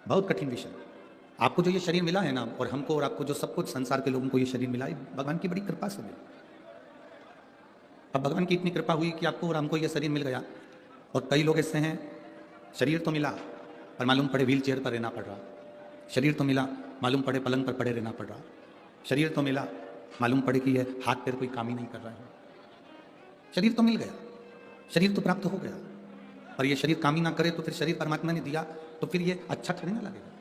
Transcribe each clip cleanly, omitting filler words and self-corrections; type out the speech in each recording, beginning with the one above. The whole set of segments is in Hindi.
बहुत कठिन विषय। आपको जो ये शरीर मिला है ना, और हमको और आपको जो सब कुछ संसार के लोगों को ये शरीर मिला है, भगवान की बड़ी कृपा से मिला। अब भगवान की इतनी कृपा हुई कि आपको और हमको ये शरीर मिल गया। और कई लोग ऐसे हैं, शरीर तो मिला पर मालूम पड़े व्हील चेयर पर रहना पड़ रहा। शरीर तो मिला, मालूम पड़े पलंग पर पड़े रहना पड़ रहा। शरीर तो मिला, मालूम पड़े कि ये हाथ पैर कोई काम ही नहीं कर रहा है। शरीर तो मिल गया, शरीर तो प्राप्त हो गया, और ये शरीर काम ही ना करे तो फिर शरीर परमात्मा ने दिया तो फिर ये अच्छा थोड़ी ना लगेगा।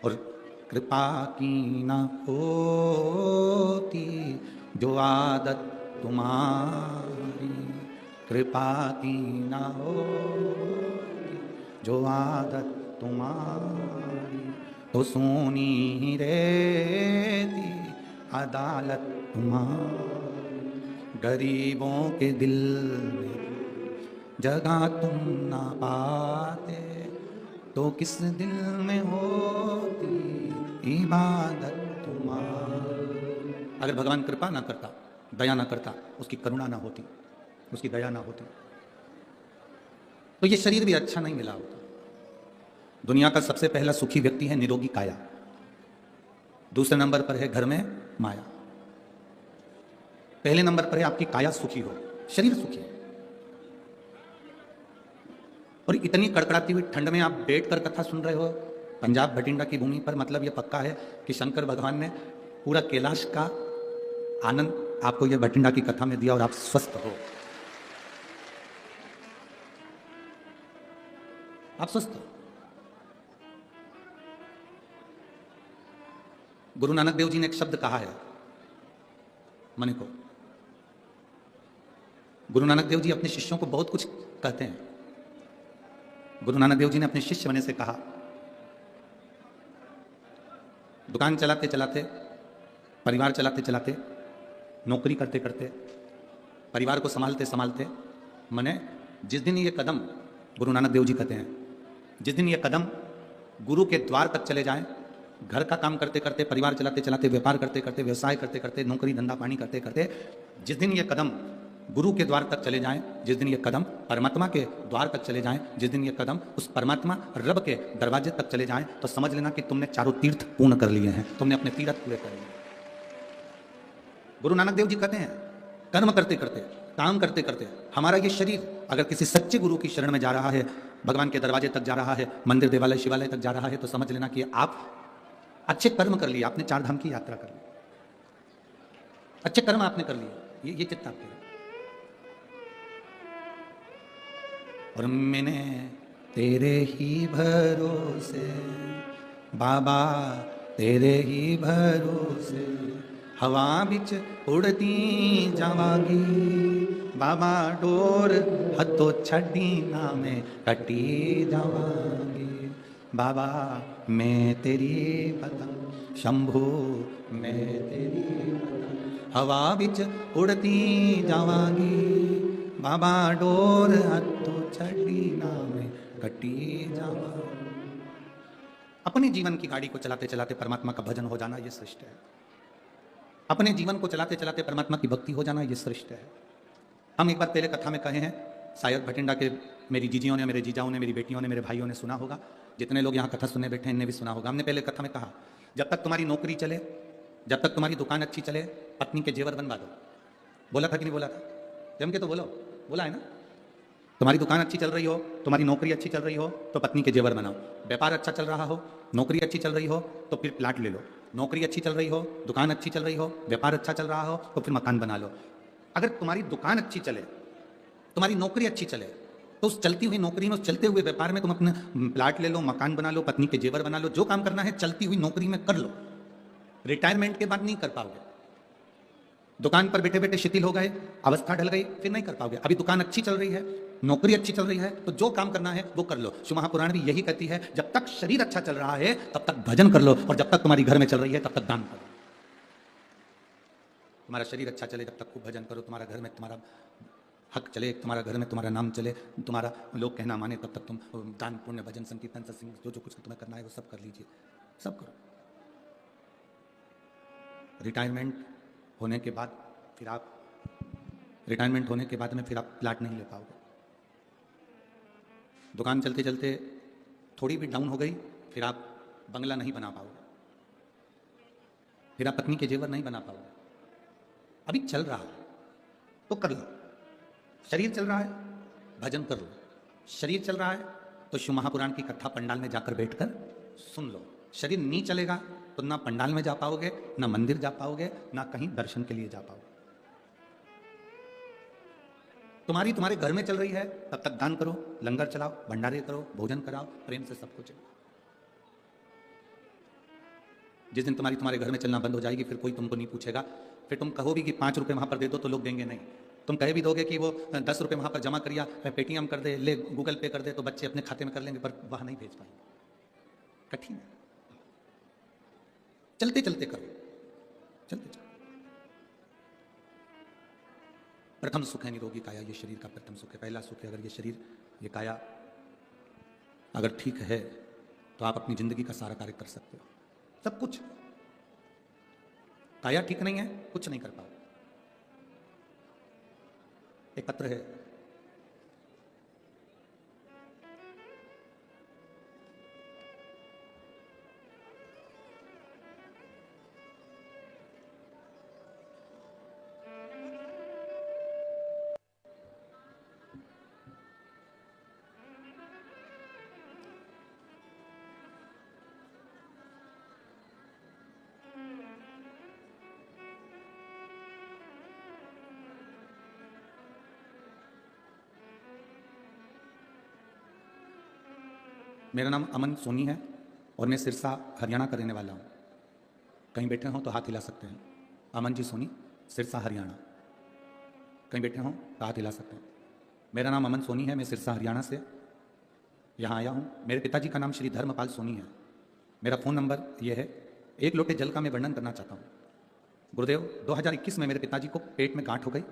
और कृपा की ना होती जो आदत तुम्हारी, कृपा की ना होती जो आदत तुम्हारी, तो सोनी ही रहती अदालत तुम्हारी। गरीबों के दिल में जगह तुम ना पाते, तो किस दिल में होती इबादत तुम्हारी। अगर भगवान कृपा ना करता, दया ना करता, उसकी करुणा ना होती, उसकी दया ना होती, तो ये शरीर भी अच्छा नहीं मिला होता। दुनिया का सबसे पहला सुखी व्यक्ति है निरोगी काया, दूसरे नंबर पर है घर में माया, पहले नंबर पर है आपकी काया सुखी हो, शरीर सुखी है। और इतनी कड़कड़ाती हुई ठंड में आप बैठकर कथा सुन रहे हो पंजाब भटिंडा की भूमि पर, मतलब यह पक्का है कि शंकर भगवान ने पूरा कैलाश का आनंद आपको यह भटिंडा की कथा में दिया और आप स्वस्थ हो, आप स्वस्थ हो। गुरु नानक देव जी ने एक शब्द कहा है मन को। गुरु नानक देव जी अपने शिष्यों को बहुत कुछ कहते हैं। गुरु नानक देव जी ने अपने शिष्य बने से कहा, दुकान चलाते चलाते, परिवार चलाते चलाते, नौकरी करते करते, परिवार को संभालते संभालते, मैंने जिस दिन ये कदम, गुरु नानक देव जी कहते हैं, जिस दिन ये कदम गुरु के द्वार तक चले जाएं, घर का काम करते करते, परिवार चलाते चलाते, व्यापार करते करते, व्यवसाय करते करते, नौकरी धंधा पानी करते करते, जिस दिन ये कदम गुरु के द्वार तक चले जाएं, जिस दिन ये कदम परमात्मा के द्वार तक चले जाएं, जिस दिन ये कदम उस परमात्मा रब के दरवाजे तक चले जाएं, तो समझ लेना कि तुमने चारों तीर्थ पूर्ण कर लिए हैं, तुमने अपने तीर्थ पूरे कर लिए। गुरु नानक देव जी कहते हैं, कर्म करते करते, काम करते करते, हमारा ये शरीर अगर किसी सच्चे गुरु की शरण में जा रहा है, भगवान के दरवाजे तक जा रहा है, मंदिर देवालय शिवालय तक जा रहा है, तो समझ लेना कि आप अच्छे कर्म कर लिए, आपने 4 धाम की यात्रा कर ली, अच्छे कर्म आपने कर लिए, ये चित्त आपके। और मैंने तेरे ही भरोसे बाबा, तेरे ही भरोसे हवा बिच उड़ती जावांगी, बाबा डोर हथों छड़ी ना में कटी जावांगी, बाबा मैं तेरी पतंग शंभू, मैं तेरी पतंग हवा बिच उड़ती जावांगी, बाबा डोर हथों छड़ी ना में कटी जावांगी। अपने जीवन की गाड़ी को चलाते चलाते परमात्मा का भजन हो जाना, यह श्रेष्ठ है। अपने जीवन को चलाते चलाते परमात्मा की भक्ति हो जाना, यह श्रेष्ठ है। हम एक बार पहले कथा में कहे हैं, शायद भटिंडा के मेरी जीजियों ने, मेरे जीजाओं ने, मेरी बेटियों ने, मेरे भाइयों ने सुना होगा, जितने लोग यहाँ कथा सुनने बैठे हैं इन्हें भी सुना होगा। हमने पहले कथा में कहा, जब तक तुम्हारी नौकरी चले, जब तक तुम्हारी दुकान अच्छी चले, पत्नी के जेवर बनवा दो। बोला था कि नहीं बोला था? जम के तो बोलो, बोला है ना? तुम्हारी दुकान अच्छी चल रही हो, तुम्हारी नौकरी अच्छी चल रही हो, तो पत्नी के जेवर बनाओ। व्यापार अच्छा चल रहा हो, नौकरी अच्छी चल रही हो, तो फिर प्लाट ले लो। नौकरी अच्छी चल रही हो, दुकान अच्छी चल रही हो, व्यापार अच्छा चल रहा हो, तो फिर मकान बना लो। अगर तुम्हारी दुकान अच्छी चले, तुम्हारी नौकरी अच्छी चले, तो उस चलती हुई नौकरी में, उस चलते हुए व्यापार में तुम अपने प्लाट ले लो, मकान बना लो, पत्नी के जेवर बना लो, जो काम करना है चलती हुई नौकरी में कर लो। रिटायरमेंट के बाद नहीं कर पाओगे। दुकान पर बैठे बैठे शिथिल हो गए, अवस्था ढल गई, फिर नहीं कर पाओगे। अभी दुकान अच्छी चल रही है, नौकरी अच्छी चल रही है, तो जो काम करना है वो कर लो। शिव महापुराण भी यही कहती है, जब तक शरीर अच्छा चल रहा है तब तक भजन कर लो, और जब तक तुम्हारी घर में चल रही है तब तक दान करो। तुम्हारा शरीर अच्छा चले जब तक खूब भजन करो, तुम्हारा घर में तुम्हारा हक चले, तुम्हारा घर में तुम्हारा नाम चले, तुम्हारा लोग कहना माने, तब तक तुम दान पुण्य भजन संकीर्तन सत्संग जो जो कुछ तुम्हें करना है वो सब कर लीजिए, सब करो। रिटायरमेंट होने के बाद फिर आप, रिटायरमेंट होने के बाद में फिर आप प्लाट नहीं ले पाओगे। दुकान चलते चलते थोड़ी भी डाउन हो गई फिर आप बंगला नहीं बना पाओगे, फिर आप पत्नी के जेवर नहीं बना पाओगे। अभी चल रहा है तो कर लो, शरीर चल रहा है भजन कर लो, शरीर चल रहा है तो शिव महापुराण की कथा पंडाल में जाकर बैठकर सुन लो। शरीर नहीं चलेगा तो ना पंडाल में जा पाओगे, ना मंदिर जा पाओगे, ना कहीं दर्शन के लिए जा पाओगे। तुम्हारे घर में चल रही है तब तक दान करो, लंगर चलाओ, भंडारे करो, भोजन कराओ, प्रेम से सब कुछ। जिस दिन तुम्हारे घर में चलना बंद हो जाएगी फिर कोई तुमको नहीं पूछेगा। फिर तुम कहोगी कि 5 रुपए वहां पर दे दो तो लोग देंगे नहीं। तुम कह भी दोगे कि वो 10 रुपए वहां पर जमा करिया, पेटीएम कर दे, ले गूगल पे कर दे, तो बच्चे अपने खाते में कर लेंगे, पर वहां नहीं भेज पाएंगे। कठिन है। चलते चलते करो, चलते चलते। प्रथम सुख है निरोगी काया, ये शरीर का प्रथम सुख है, पहला सुख है। अगर ये शरीर, ये काया अगर ठीक है तो आप अपनी जिंदगी का सारा कार्य कर सकते हो, सब कुछ। काया ठीक नहीं है, कुछ नहीं कर पाओ। एक पत्र है, मेरा नाम अमन सोनी है और मैं सिरसा हरियाणा का रहने वाला हूँ। कहीं बैठे हों तो हाथ हिला सकते हैं। अमन जी सोनी, सिरसा हरियाणा। कहीं बैठे हों तो हाथ हिला सकते हैं। मेरा नाम अमन सोनी है, मैं सिरसा हरियाणा से यहाँ आया हूँ। मेरे पिताजी का नाम श्री धर्मपाल सोनी है। मेरा फ़ोन नंबर ये है। एक लोटे जल का मैं वर्णन करना चाहता हूँ। गुरुदेव, 2021 में मेरे पिताजी को पेट में गांठ हो गई,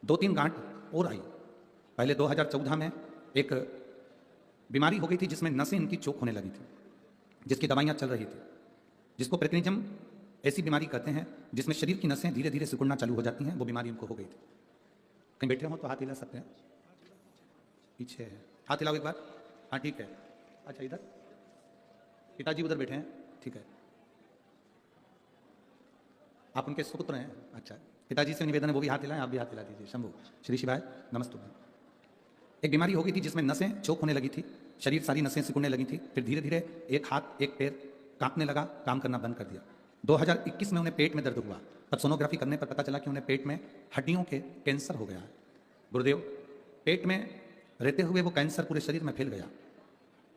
2-3 गांठ और आई। पहले 2014 में एक बीमारी हो गई थी जिसमें नसें इनकी चोक होने लगी थी, जिसकी दवाइयाँ चल रही थी, जिसको प्रेक्निज्म ऐसी बीमारी कहते हैं जिसमें शरीर की नसें धीरे धीरे सिकुड़ना चालू हो जाती हैं। वो बीमारी उनको हो गई थी। कहीं बैठे हो तो हाथ हिला सकते हैं। पीछे है, हाथ हिलाओ एक बार। हाँ ठीक है। अच्छा, इधर पिताजी उधर बैठे हैं, ठीक है। आप उनके सुपुत्र हैं। अच्छा, पिताजी से निवेदन है वो भी हाथ हिलाएं, आप भी हाथ हिला दीजिए। शंभू श्री शिवाय नमस्तुभ्यं। एक बीमारी हो गई थी जिसमें नसें चोक होने लगी थी, शरीर सारी नसें सिकुड़ने लगी थी। फिर धीरे धीरे एक हाथ एक पैर कांपने लगा, काम करना बंद कर दिया। 2021 में उन्हें पेट में दर्द हुआ। तब सोनोग्राफी करने पर पता चला कि उन्हें पेट में हड्डियों के कैंसर हो गया है। गुरुदेव, पेट में रहते हुए वो कैंसर पूरे शरीर में फैल गया।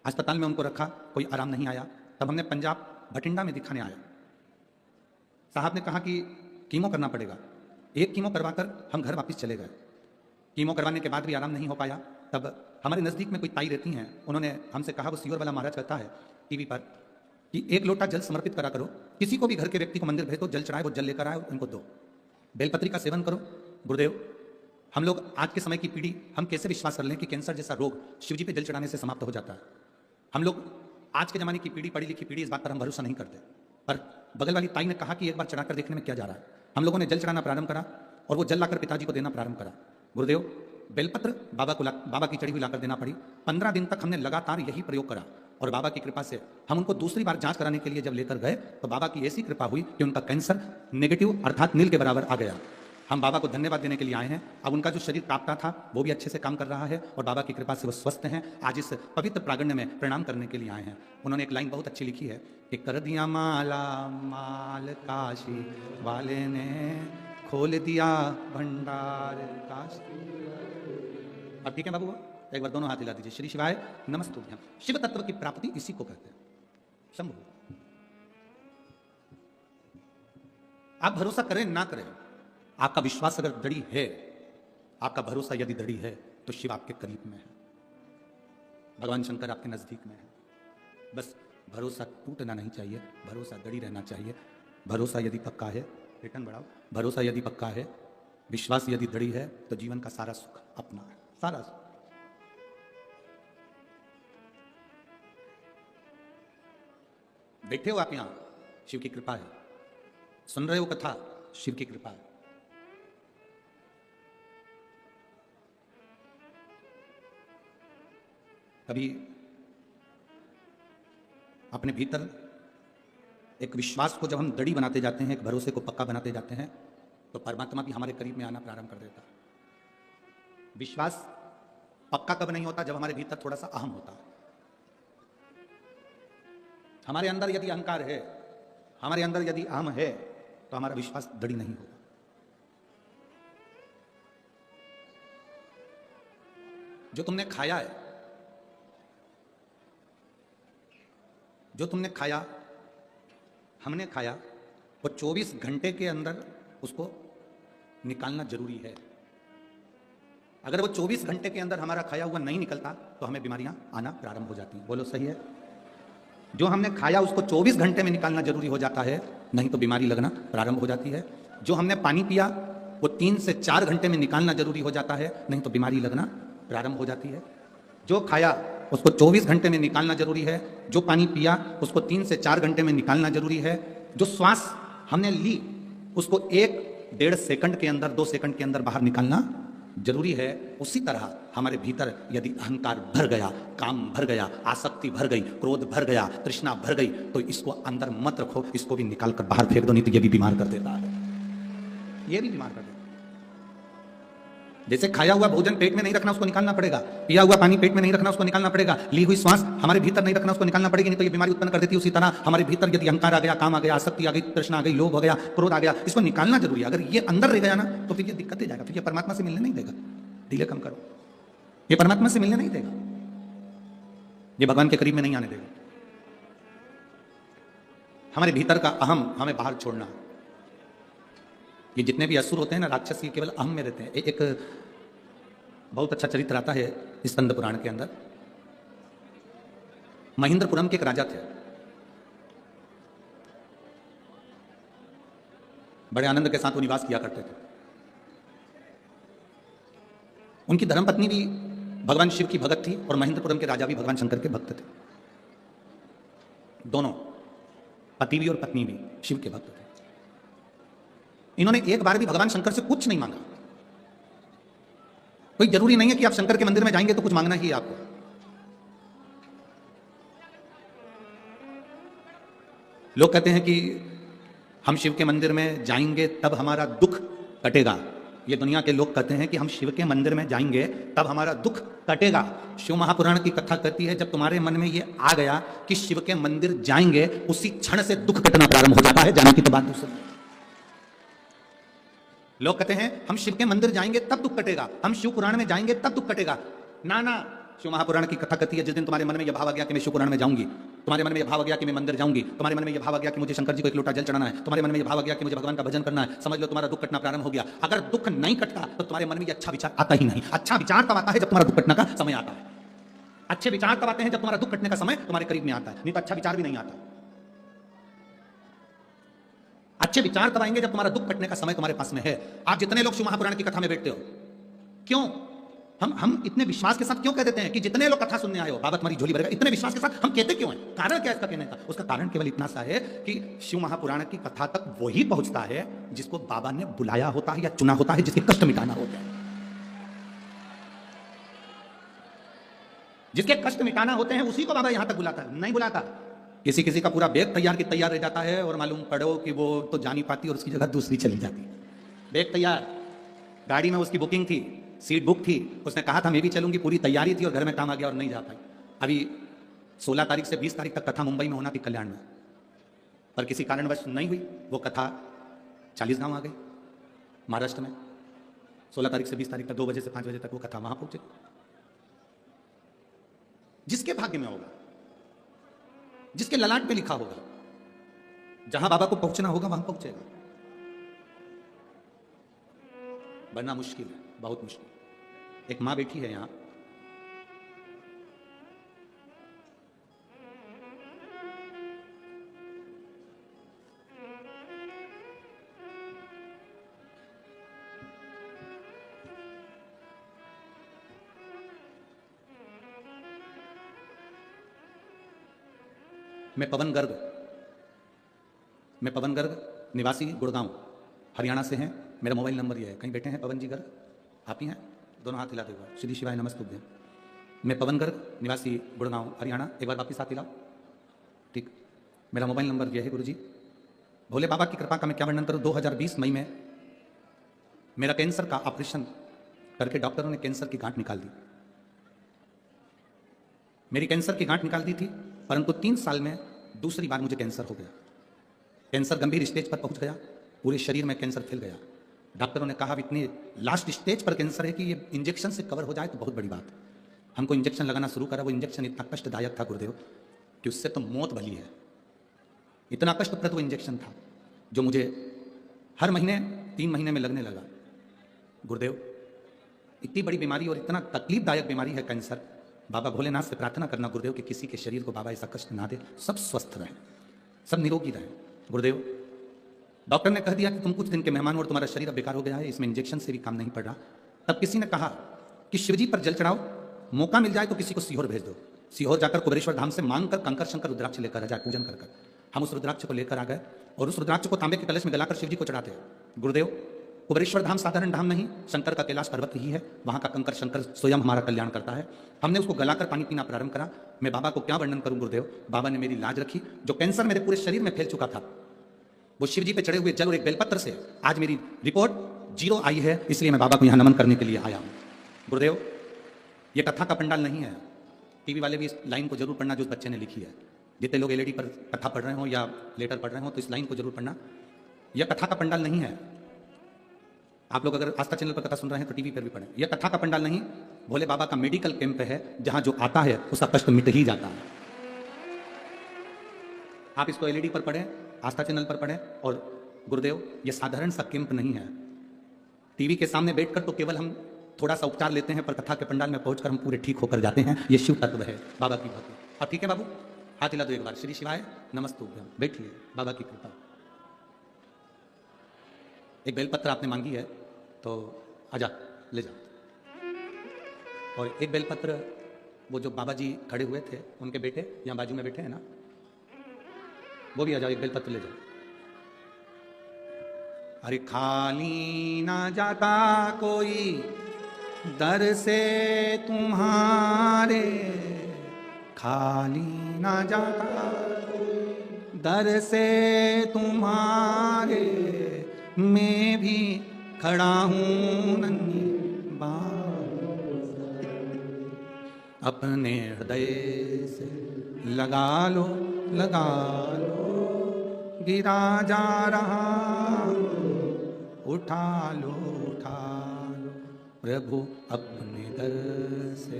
अस्पताल में उनको रखा, कोई आराम नहीं आया। तब हमने पंजाब भटिंडा में दिखाने आया। साहब ने कहा कि कीमो करना पड़ेगा। एक कीमो करवाकर हम घर वापस चले गए। कीमो करवाने के बाद भी आराम नहीं हो पाया। तब हमारे नज़दीक में कोई ताई रहती हैं, उन्होंने हमसे कहा, वो सीवर वाला महाराज कहता है टीवी पर कि 1 लोटा जल समर्पित करा करो, किसी को भी घर के व्यक्ति को मंदिर भेज दो, जल चढ़ाए, वो जल लेकर आए, उनको दो, बेलपत्री का सेवन करो। गुरुदेव, हम लोग आज के समय की पीढ़ी, हम कैसे विश्वास कर लें कि कैंसर जैसा रोग शिवजी पे जल चढ़ाने से समाप्त हो जाता है। हम लोग आज के ज़माने की पीढ़ी, पढ़ी लिखी पीढ़ी, इस बात पर हम भरोसा नहीं करते। पर बगल वाली ताई ने कहा कि एक बार चढ़ाकर देखने में क्या जा रहा है। हम लोगों ने जल चढ़ाना प्रारंभ करा और वो जल लाकर पिताजी को देना प्रारंभ करा। गुरुदेव, बेलपत्र बाबा की चढ़ी हुई लाकर देना पड़ी। 15 दिन तक हमने लगातार यही प्रयोग करा और बाबा की कृपा से हम उनको दूसरी बार जांच कराने के लिए जब लेकर गए तो बाबा की ऐसी कृपा हुई कि उनका कैंसर नेगेटिव अर्थात नील के बराबर आ गया। हम बाबा को धन्यवाद देने के लिए आए हैं। अब उनका जो शरीर कांपता था वो भी अच्छे से काम कर रहा है और बाबा की कृपा से वो स्वस्थ हैं। आज इस पवित्र प्रागण्य में प्रणाम करने के लिए आए हैं। उन्होंने एक लाइन बहुत अच्छी लिखी है कि कर दिया माला माल काशी वाले ने, खोल दिया भंडार काशी। अब ठीक है बाबू, एक बार दोनों हाथ हिला दीजिए। श्री शिवाय नमस्तुभ्यं। शिव तत्व की प्राप्ति इसी को कहते हैं। शंभु, आप भरोसा करें ना करें, आपका विश्वास अगर दृढ़ है, आपका भरोसा यदि दृढ़ है तो शिव आपके करीब में है, भगवान शंकर आपके नजदीक में है। बस भरोसा टूटना नहीं चाहिए, भरोसा दृढ़ रहना चाहिए। भरोसा यदि पक्का है, रिटर्न बढ़ाओ, भरोसा यदि पक्का है, विश्वास यदि दृढ़ है तो जीवन का सारा सुख अपना है, सारा सुख। बैठे हो आप यहां, शिव की कृपा है। सुन रहे हो कथा, शिव की कृपा है। कभी अपने भीतर एक विश्वास को जब हम दड़ी बनाते जाते हैं, एक भरोसे को पक्का बनाते जाते हैं, तो परमात्मा भी हमारे करीब में आना प्रारंभ कर देता है। विश्वास पक्का कब नहीं होता? जब हमारे भीतर थोड़ा सा अहम होता है। हमारे अंदर यदि अहंकार है, हमारे अंदर यदि अहम है, तो हमारा विश्वास दृढ़ नहीं होगा। जो तुमने खाया है, जो तुमने खाया, हमने खाया, वो 24 घंटे के अंदर उसको निकालना जरूरी है। अगर वो 24 घंटे के अंदर हमारा खाया हुआ नहीं निकलता तो हमें बीमारियां आना प्रारंभ हो जाती हैं। बोलो सही है? जो हमने खाया उसको 24 घंटे में निकालना जरूरी हो जाता है, नहीं तो बीमारी लगना प्रारंभ हो जाती है। जो हमने पानी पिया वो 3 से 4 घंटे में निकालना जरूरी हो जाता है, नहीं तो बीमारी लगना प्रारंभ हो जाती है। जो खाया उसको 24 घंटे में निकालना जरूरी है, जो पानी पिया उसको 3 से 4 घंटे में निकालना जरूरी है, जो श्वास हमने ली उसको 1-1.5 सेकंड के अंदर, 2 सेकंड के अंदर बाहर निकालना जरूरी है। उसी तरह हमारे भीतर यदि अहंकार भर गया, काम भर गया, आसक्ति भर गई, क्रोध भर गया, तृष्णा भर गई, तो इसको अंदर मत रखो, इसको भी निकाल कर बाहर फेंक दो, नहीं तो ये भी बीमार कर देता है। ये भी बीमार कर देता है। जैसे खाया हुआ भोजन पेट में नहीं रखना, उसको निकालना पड़ेगा। पिया हुआ पानी पेट में नहीं रखना, उसको निकालना पड़ेगा। ली हुई श्वास हमारे भीतर नहीं रखना, उसको निकालना पड़ेगी, नहीं तो ये बीमारी उत्पन्न कर देती है। उसी तरह हमारे भीतर यदि अहंकार आ गया, काम आ गया, आसक्ति आ गई, तृष्णा आ गई, लोभ हो गया, क्रोध आ गया, इसको निकालना जरूरी है। अगर ये अंदर रह गया ना तो फिर ये दिक्कत दे जाएगा, फिर ये परमात्मा से मिलने नहीं देगा। ढीले कम करो, ये परमात्मा से मिलने नहीं देगा, ये भगवान के करीब में नहीं आने देगा। हमारे भीतर का अहम हमें बाहर छोड़ना। ये जितने भी असुर होते हैं ना, राक्षस, ये केवल अहम में रहते हैं। एक बहुत अच्छा चरित्र आता है स्कंद पुराण के अंदर। महेंद्रपुरम के एक राजा थे, बड़े आनंद के साथ वो निवास किया करते थे। उनकी धर्मपत्नी भी भगवान शिव की भक्त थी और महेंद्रपुरम के राजा भी भगवान शंकर के भक्त थे। दोनों, पति भी और पत्नी भी शिव के भक्त थे। इन्होंने एक बार भी भगवान शंकर से कुछ नहीं मांगा। कोई जरूरी नहीं है कि आप शंकर के मंदिर में जाएंगे तो कुछ मांगना ही है आपको। लोग कहते हैं कि हम शिव के मंदिर में जाएंगे तब हमारा दुख कटेगा। ये दुनिया के लोग कहते हैं कि हम शिव के मंदिर में जाएंगे तब हमारा दुख कटेगा। शिव महापुराण की कथा कहती है, जब तुम्हारे मन में ये आ गया कि शिव के मंदिर जाएंगे, उसी क्षण से दुख कटना प्रारंभ हो जाता है। जाने की तो बात दूसरी। लोग कहते हैं हम शिव के मंदिर जाएंगे तब दुख कटेगा, हम शिव पुराण में जाएंगे तब दुख कटेगा। ना ना, शिव महापुराण की कथा कहती है, जिस दिन तुम्हारे मन में यह भाव आ गया कि मैं शिव पुराण में जाऊंगी, तुम्हारे मन में यह भाव आ गया कि मैं मंदिर जाऊंगी, तुम्हारे मन में यह भाव आ गया कि मुझे शंकर जी को एक लोटा जल चढ़ाना है, तुम्हारे मन में यह भाव आ गया कि मुझे भगवान का भजन करना है, समझ लो तुम्हारा दुख कटना प्रारंभ हो गया। अगर दुख नहीं कटता तो तुम्हारे मन में यह अच्छा विचार आता ही नहीं। अच्छा विचार तब आता है जब तुम्हारा दुख कटने का समय आता है। अच्छे विचार तब आते हैं जब तुम्हारा दुख कटने का समय तुम्हारे करीब में आता है, नहीं तो अच्छा विचार भी नहीं आता। अच्छे विचार तब आएंगे जब तुम्हारा दुख कटने का समय तुम्हारे पास में है। आप जितने लोग शिव महापुराण की कथा में बैठते हो, क्यों हम इतने विश्वास के साथ क्यों कह देते हैं कि जितने लोग कथा सुनने आए हो बाबा तुम्हारी झोली भरेगा, इतने विश्वास के साथ हम कहते क्यों हैं? कारण क्या है इसका कहने का? उसका कारण केवल इतना सा है कि शिव महापुराण की कथा तक वही पहुंचता है जिसको बाबा ने बुलाया होता है या चुना होता है, जिसके कष्ट मिटाना होता है। जिसके कष्ट मिटाना होते हैं उसी को बाबा यहां तक बुलाता है, नहीं बुलाता। किसी किसी का पूरा बैग तैयार की तैयार रह जाता है और मालूम पड़ो कि वो तो जा नहीं पाती और उसकी जगह दूसरी चली जाती है। बैग तैयार, गाड़ी में उसकी बुकिंग थी, सीट बुक थी, उसने कहा था मैं भी चलूंगी, पूरी तैयारी थी और घर में काम आ गया और नहीं जा पाई। अभी 16 तारीख से 20 तारीख तक कथा मुंबई में होना थी, कल्याण में, पर किसी कारणवश नहीं हुई। वो कथा 40 गांव आ गई महाराष्ट्र में। 16 तारीख से 20 तारीख तक 2 बजे से 5 बजे तक वो कथा वहां पहुंचे। जिसके भाग्य में होगा, जिसके ललाट पे लिखा होगा, जहां बाबा को पहुंचना होगा वहां पहुंचेगा, वरना मुश्किल है, बहुत मुश्किल। एक मां बैठी है यहां, मैं पवन गर्ग निवासी गुड़गांव हरियाणा से हैं। मेरा मोबाइल नंबर ये है। कहीं बैठे हैं पवन जी गर्ग? आप ही हैं? दोनों हाथ हिला देगा। श्री शिवाय नमस्तुभ्यं। मैं पवन गर्ग निवासी गुड़गांव हरियाणा। एक बार वापिस हाथ हिलाओ। ठीक, मेरा मोबाइल नंबर यह है गुरुजी। भोले बाबा की कृपा का मैं क्या वर्णन करूं। 2020 मई में मेरा कैंसर का ऑपरेशन करके डॉक्टरों ने कैंसर की गांठ निकाल दी। मेरी कैंसर की गांठ निकाल दी थी, परंतु 3 साल में दूसरी बार मुझे कैंसर हो गया। कैंसर गंभीर स्टेज पर पहुंच गया, पूरे शरीर में कैंसर फैल गया। डॉक्टरों ने कहा इतनी लास्ट स्टेज पर कैंसर है कि ये इंजेक्शन से कवर हो जाए तो बहुत बड़ी बात। हमको इंजेक्शन लगाना शुरू करा। वो इंजेक्शन इतना कष्टदायक था गुरुदेव कि उससे तो मौत भली है। इतना कष्टप्रद वो इंजेक्शन था जो मुझे हर महीने 3 महीने में लगने लगा। गुरुदेव, इतनी बड़ी बीमारी और इतना तकलीफदायक बीमारी है कैंसर। बाबा भोलेनाथ से प्रार्थना करना गुरुदेव कि किसी के शरीर को बाबा ऐसा कष्ट ना दे, सब स्वस्थ रहें, सब निरोगी रहें। गुरुदेव, डॉक्टर ने कह दिया कि तुम कुछ दिन के मेहमान हो और तुम्हारा शरीर अब बेकार हो गया है, इसमें इंजेक्शन से भी काम नहीं पड़ रहा। तब किसी ने कहा कि शिवजी पर जल चढ़ाओ, मौका मिल जाए तो किसी को सीहोर भेज दो। सीहोर जाकर कुबेरेश्वर धाम से मांग कर कंकर शंकर रुद्राक्ष लेकर आ जाए, पूजन कर। हम उस रुद्राक्ष को लेकर आ गए और उस रुद्राक्ष को तांबे के कलश में गलाकर शिवजी को चढ़ाते हैं। गुरुदेव, कुबेरेश्वर धाम साधारण धाम नहीं, शंकर का कैलाश पर्वत ही है। वहां का कंकर शंकर स्वयं हमारा कल्याण करता है। हमने उसको गलाकर पानी पीना प्रारंभ करा। मैं बाबा को क्या वर्णन करूं गुरुदेव, बाबा ने मेरी लाज रखी। जो कैंसर मेरे पूरे शरीर में फैल चुका था, वो शिवजी पे चढ़े हुए जल और एक बेलपत्र से आज मेरी रिपोर्ट 0 आई है। इसलिए मैं बाबा को यहां नमन करने के लिए आया हूं। गुरुदेव, ये कथा का पंडाल नहीं है। टीवी वाले भी इस लाइन को जरूर पढ़ना जो उस बच्चे ने लिखी है। जितने लोग एलईडी पर कथा पढ़ रहे हो या लेटर पढ़ रहे हो तो इस लाइन को जरूर पढ़ना। यह कथा का पंडाल नहीं है। आप लोग अगर आस्था चैनल पर कथा सुन रहे हैं तो टीवी पर भी पढ़ें। यह कथा का पंडाल नहीं, भोले बाबा का मेडिकल कैंप है जहां जो आता है उसका कष्ट मिट ही जाता है। आप इसको एलईडी पर पढ़ें, आस्था चैनल पर पढ़ें। और गुरुदेव, यह साधारण सा कैंप नहीं है। टीवी के सामने बैठकर तो केवल हम थोड़ा सा उपचार लेते हैं, पर कथा के पंडाल में पहुंचकर हम पूरे ठीक होकर जाते हैं। ये शिव तत्व है, बाबा की भक्ति। अब ठीक है बाबू, हाथ हिला दो एक बार। श्री शिवाय नमस्तुभ्यम। बैठिए, बाबा की कृपा। एक बेलपत्र आपने मांगी है तो आजा ले जा। और एक बेलपत्र वो जो बाबा जी खड़े हुए थे उनके बेटे यहाँ बाजू में बैठे हैं ना, वो भी आ जाओ, एक बेलपत्र ले जाओ। अरे खाली ना जाता कोई दर से तुम्हारे, खाली ना जाता कोई दर से तुम्हारे, मैं भी खड़ा हूं नन्ही अपने हृदय से लगा लो, लगा लो, गिरा जा रहा उठा लो, उठा लो प्रभु अपने दर से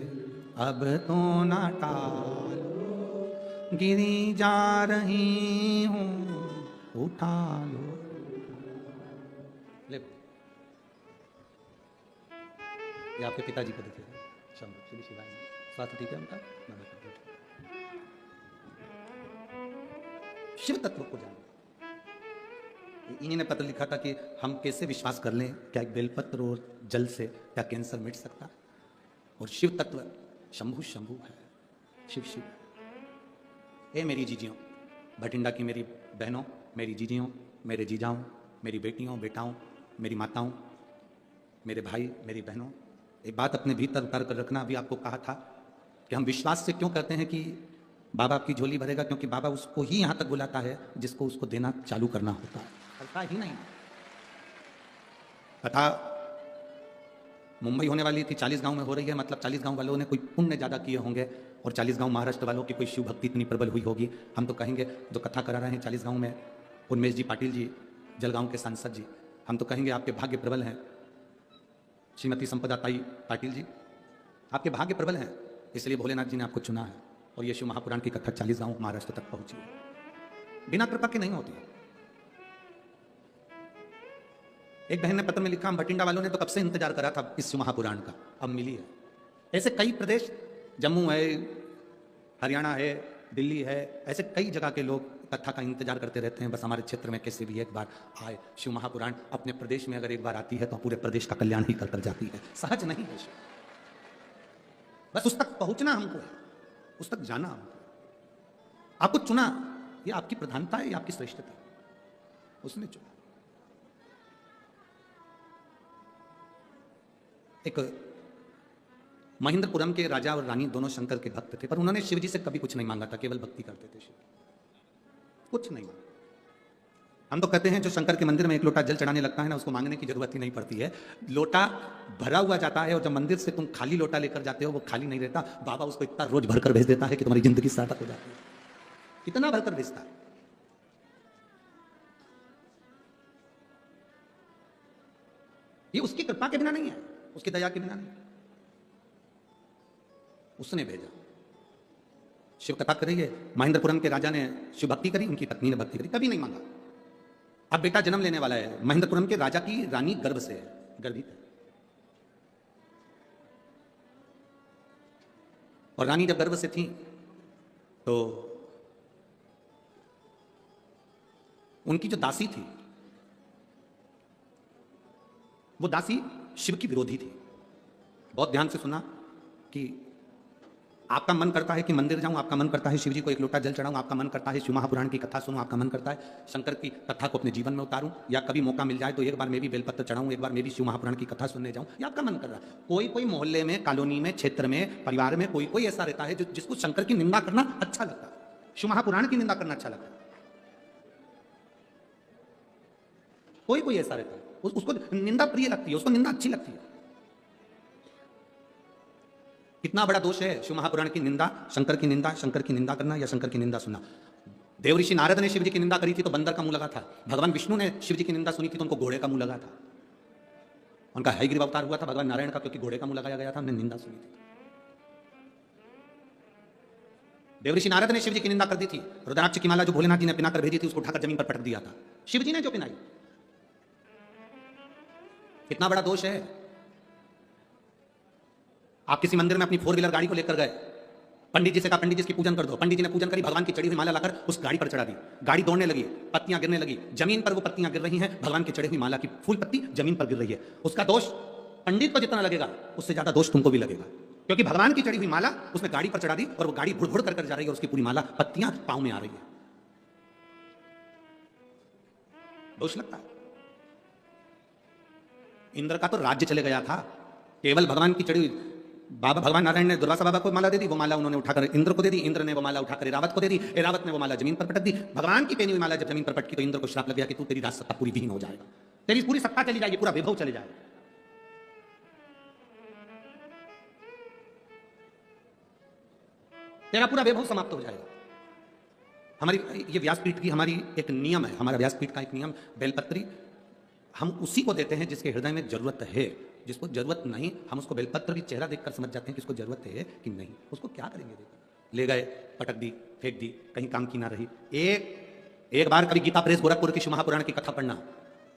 अब तो ना टालो, गिरी जा रही हूँ उठा लो। ले ये आपके पिताजी को देखिए, शंभु श्री शिवाय। स्वास्थ्य ठीक है उनका? शिव तत्व को जानो। इन्हीं ने पत्र लिखा था कि हम कैसे विश्वास कर लें, क्या एक बेलपत्र और जल से क्या कैंसर मिट सकता? और शिव तत्व शंभु शंभु है, शिव शिव। ए मेरी जीजियों, भटिंडा की मेरी बहनों, मेरी जीजियों, मेरे जीजाओं, मेरी बेटियों, बेटाओं, मेरी माताओं, मेरे भाई, मेरी बहनों, एक बात अपने भीतर उतार कर रखना। अभी आपको कहा था कि हम विश्वास से क्यों कहते हैं कि बाबा आपकी झोली भरेगा, क्योंकि बाबा उसको ही यहाँ तक बुलाता है जिसको उसको देना चालू करना होता है, ऐसा ही नहीं। कथा मुंबई होने वाली थी, 40 गांव में हो रही है, मतलब 40 गांव वालों ने कोई पुण्य ज़्यादा किए होंगे और 40 गांव महाराष्ट्र वालों की कोई शिव भक्ति इतनी प्रबल हुई होगी। हम तो कहेंगे जो कथा करा रहे हैं 40 गांव में, उन्मेश जी पाटिल जी, जलगांव के सांसद जी, हम तो कहेंगे आपके भाग्य प्रबल हैं। श्रीमती संपदा ताई पाटिल जी, आपके भाग्य प्रबल हैं, इसलिए भोलेनाथ जी ने आपको चुना है। और ये शिव महापुराण की कथा 40 गांव महाराष्ट्र तक पहुंची है, बिना कृपा के नहीं होती। एक बहन ने पत्र में लिखा, हम भटिंडा वालों ने तो कब से इंतजार करा था इस शिव महापुराण का, अब मिली है। ऐसे कई प्रदेश, जम्मू है, हरियाणा है, दिल्ली है, ऐसे कई जगह के लोग कथा का इंतजार करते रहते हैं। बस हमारे क्षेत्र में कैसे भी एक बार आए शिव महापुराण। अपने प्रदेश में अगर एक बार आती है तो पूरे प्रदेश का कल्याण ही कर जाती है। सहज नहीं है, बस उस तक पहुंचना हमको है, उस तक जाना हमको। आपको चुना, ये आपकी प्रधानता है, ये आपकी श्रेष्ठता, उसने चुना। एक महेंद्रपुरम के राजा और रानी दोनों शंकर के भक्त थे, पर उन्होंने शिव जी से कभी कुछ नहीं मांगा था, केवल भक्ति करते थे शिव। कुछ नहीं मांगा। हम तो कहते हैं जो शंकर के मंदिर में एक लोटा जल चढ़ाने लगता है ना, उसको मांगने की जरूरत ही नहीं पड़ती है। लोटा भरा हुआ जाता है, और जब मंदिर से तुम खाली लोटा लेकर जाते हो वो खाली नहीं रहता, बाबा उसको इतना रोज भरकर भेज देता है कि तुम्हारी जिंदगी सार्थक हो जाती है। इतना भरकर भेजता है। ये उसकी कृपा के बिना नहीं है, उसकी दया के बिना नहीं, उसने भेजा। शिव कथा कर रही है, महेंद्रपुरम के राजा ने शिव भक्ति करी, उनकी पत्नी ने भक्ति करी, कभी नहीं मांगा। अब बेटा जन्म लेने वाला है, महेंद्रपुरम के राजा की रानी गर्भ से है, गर्भित है। और रानी जब गर्भ से थी तो उनकी जो दासी थी, वो दासी शिव की विरोधी थी। बहुत ध्यान से सुना कि आपका मन करता है कि मंदिर जाऊं, आपका मन करता है शिव जी को एक लोटा जल चढ़ाऊं, आपका मन करता है शिव महापुराण की कथा सुनूं, आपका मन करता है शंकर की कथा को अपने जीवन में उतारूं, या कभी मौका मिल जाए तो एक बार मैं भी बेलपत्र चढ़ाऊं, एक बार मैं भी शिव महापुराण की कथा सुनने जाऊं, या आपका मन कर रहा है। कोई कोई मोहल्ले में, कॉलोनी में, क्षेत्र में, परिवार में कोई कोई ऐसा रहता है जिसको शंकर की निंदा करना अच्छा लगता है, शिव महापुराण की निंदा करना अच्छा लगता है। कोई कोई ऐसा रहता है, उसको निंदा प्रिय लगती है, उसको निंदा अच्छी लगती है। कितना बड़ा दोष है शिव महापुराण की निंदा, शंकर की निंदा, शंकर की निंदा करना या शंकर की निंदा सुनना। देव ऋषि नारद ने शिव जी की निंदा करी थी तो बंदर का मुंह लगा था। भगवान विष्णु ने शिव जी की निंदा सुनी थी तो उनको घोड़े का मुंह लगा था। उनका हयग्रीव अवतार हुआ था भगवान नारायण का, क्योंकि घोड़े का मुंह लगाया गया था, हमने निंदा सुनी थी। देव ऋषि नारद ने शिव जी की निंदा कर दी थी। रुद्राक्ष की माला जो भोलेनाथ जी ने पिनाकर भेजी थी उसको उठाकर जमीन पर पटक दिया था, शिव जी ने जो पिनाई। कितना बड़ा दोष है। आप किसी मंदिर में अपनी 4 व्हीलर गाड़ी को लेकर गए, पंडित जी से कहा पंडित जी इसकी पूजन कर दो, पंडित जी ने पूजन करी, भगवान की चढ़ी हुई माला लाकर उस गाड़ी पर चढ़ा दी, गाड़ी दौड़ने लगी, पत्तियां गिरने लगी, जमीन पर वो पत्तियां गिर रही हैं, भगवान की चढ़ी हुई माला की फूल पत्ती जमीन पर गिर रही है। उसका दोष पंडित को जितना लगेगा उससे ज्यादा दोष तुमको भी लगेगा, क्योंकि भगवान की चढ़ी हुई माला उसने गाड़ी पर चढ़ा दी और वो गाड़ी भुड़ भुड़ कर जा रही है और उसकी पूरी माला पत्तियां पांव में आ रही है। दोष लगता है। इंद्र का तो राज्य चले गया था, केवल भगवान की चढ़ी हुई, बाबा भगवान नारायण ने दुर्वासा बाबा को माला दे दी, वो माला उन्होंने उठाकर इंद्र को दे दी, इंद्र ने वो माला उठाकर ऐरावत को दे दी, ऐरावत ने वो माला जमीन पर पटक दी। भगवान की पहनी हुई माला जब जमीन पर पटकी तो इंद्र को श्राप लग गया कि तू, तेरी राज सत्ता पूरी विहीन हो जाएगा, तेरी पूरी सत्ता चली जाएगी, पूरा वैभव चले जाएगा। तेरा पूरा वैभव समाप्त हो जाएगा। हमारी ये व्यासपीठ की हमारी एक नियम है, हमारा व्यासपीठ का एक नियम, बेलपत्री हम उसी को देते हैं जिसके हृदय में जरूरत है। जिसको जरूरत नहीं, हम उसको बेलपत्र भी चेहरा देखकर समझ जाते हैं कि इसको जरूरत है कि नहीं। उसको क्या करेंगे देकर? ले गए, पटक दी, फेंक दी, कहीं काम की ना रही। एक बार कभी गीता प्रेस गोरखपुर की शिव महापुराण की कथा पढ़ना,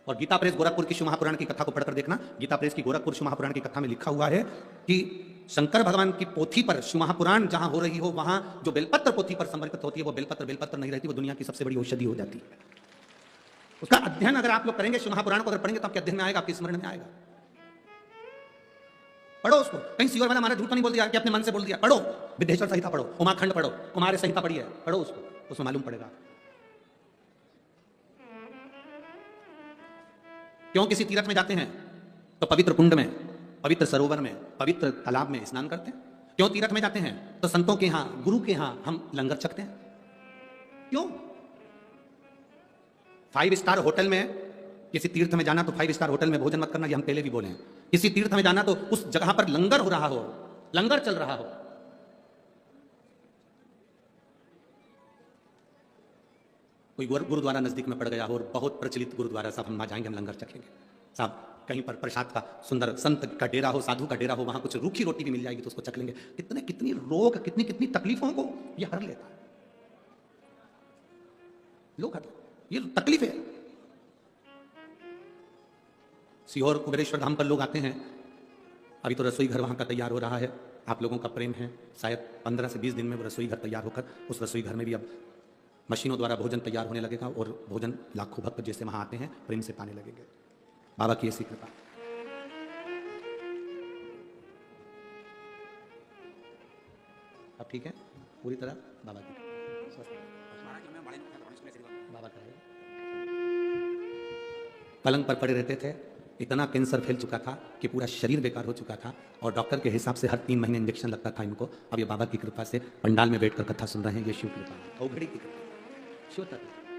और गीता प्रेस गोरखपुर की शिव महापुराण की कथा को पढ़कर देखना। गीता प्रेस की गोरखपुर शिव महापुराण की कथा में लिखा हुआ है कि शंकर भगवान की पोथी पर शिव महापुराण जहां हो रही हो, वहां जो बेलपत्र पोथी पर समर्पित होती है वो बेलपत्र नहीं रहती, वो दुनिया की सबसे बड़ी औषधि हो जाती है। उसका अध्ययन अगर आप लोग करेंगे, शिव महापुराण को अगर पढ़ेंगे तो आपके अध्ययन में आएगा, आपके स्मरण में आएगा। पढ़ो उसको। कहीं सीवर वाला हमारा झूठ तो नहीं बोल दिया कि अपने मन से बोल दिया। पढ़ो, विद्येश्वर संहिता पढ़ो, उमाखंड पढ़ो, कुमार संहिता पढ़ी है, पढ़ो उसको, उसमें मालूम पड़ेगा। क्यों किसी तीर्थ में जाते हैं तो पवित्र कुंड में, पवित्र सरोवर में, पवित्र तालाब में स्नान करते हैं। क्यों तीर्थ में जाते हैं तो संतों के यहां, गुरु के यहां हम लंगर छकते हैं। क्यों? 5 स्टार होटल में, किसी तीर्थ में जाना तो 5 स्टार होटल में भोजन मत करना, ये हम पहले भी बोले हैं। किसी तीर्थ में जाना तो उस जगह पर लंगर हो रहा हो, लंगर चल रहा हो। कोई गुरुद्वारा नजदीक में पड़ गया हो और बहुत प्रचलित गुरुद्वारा, साहब हम वहां जाएंगे, हम लंगर चखेंगे। साहब कहीं पर प्रसाद का सुंदर संत का डेरा हो, साधु का डेरा हो, वहां कुछ रूखी रोटी भी मिल जाएगी तो उसको चख लेंगे। कितनी रोग, कितनी तकलीफों को ये हर लेता है। लोग ये तकलीफ है। सीहोर कुबेरेश्वर धाम पर लोग आते हैं, अभी तो रसोई घर वहां का तैयार हो रहा है। आप लोगों का प्रेम है, शायद 15 से 20 दिन में वो रसोई घर तैयार होकर उस रसोई घर में भी अब मशीनों द्वारा भोजन तैयार होने लगेगा और भोजन लाखों भक्त जैसे वहां आते हैं प्रेम से पाने लगेंगे। बाबा की ऐसी कृपा। अब ठीक है पूरी तरह बाबा की बाबा का। पलंग पर पड़े रहते थे, इतना कैंसर फैल चुका था कि पूरा शरीर बेकार हो चुका था और डॉक्टर के हिसाब से हर 3 महीने इंजेक्शन लगता था इनको। अब ये बाबा की कृपा से पंडाल में बैठकर कथा सुन रहे हैं। ये शिव कृपा है, अवघड़ी की कृपा, शिव तत्व।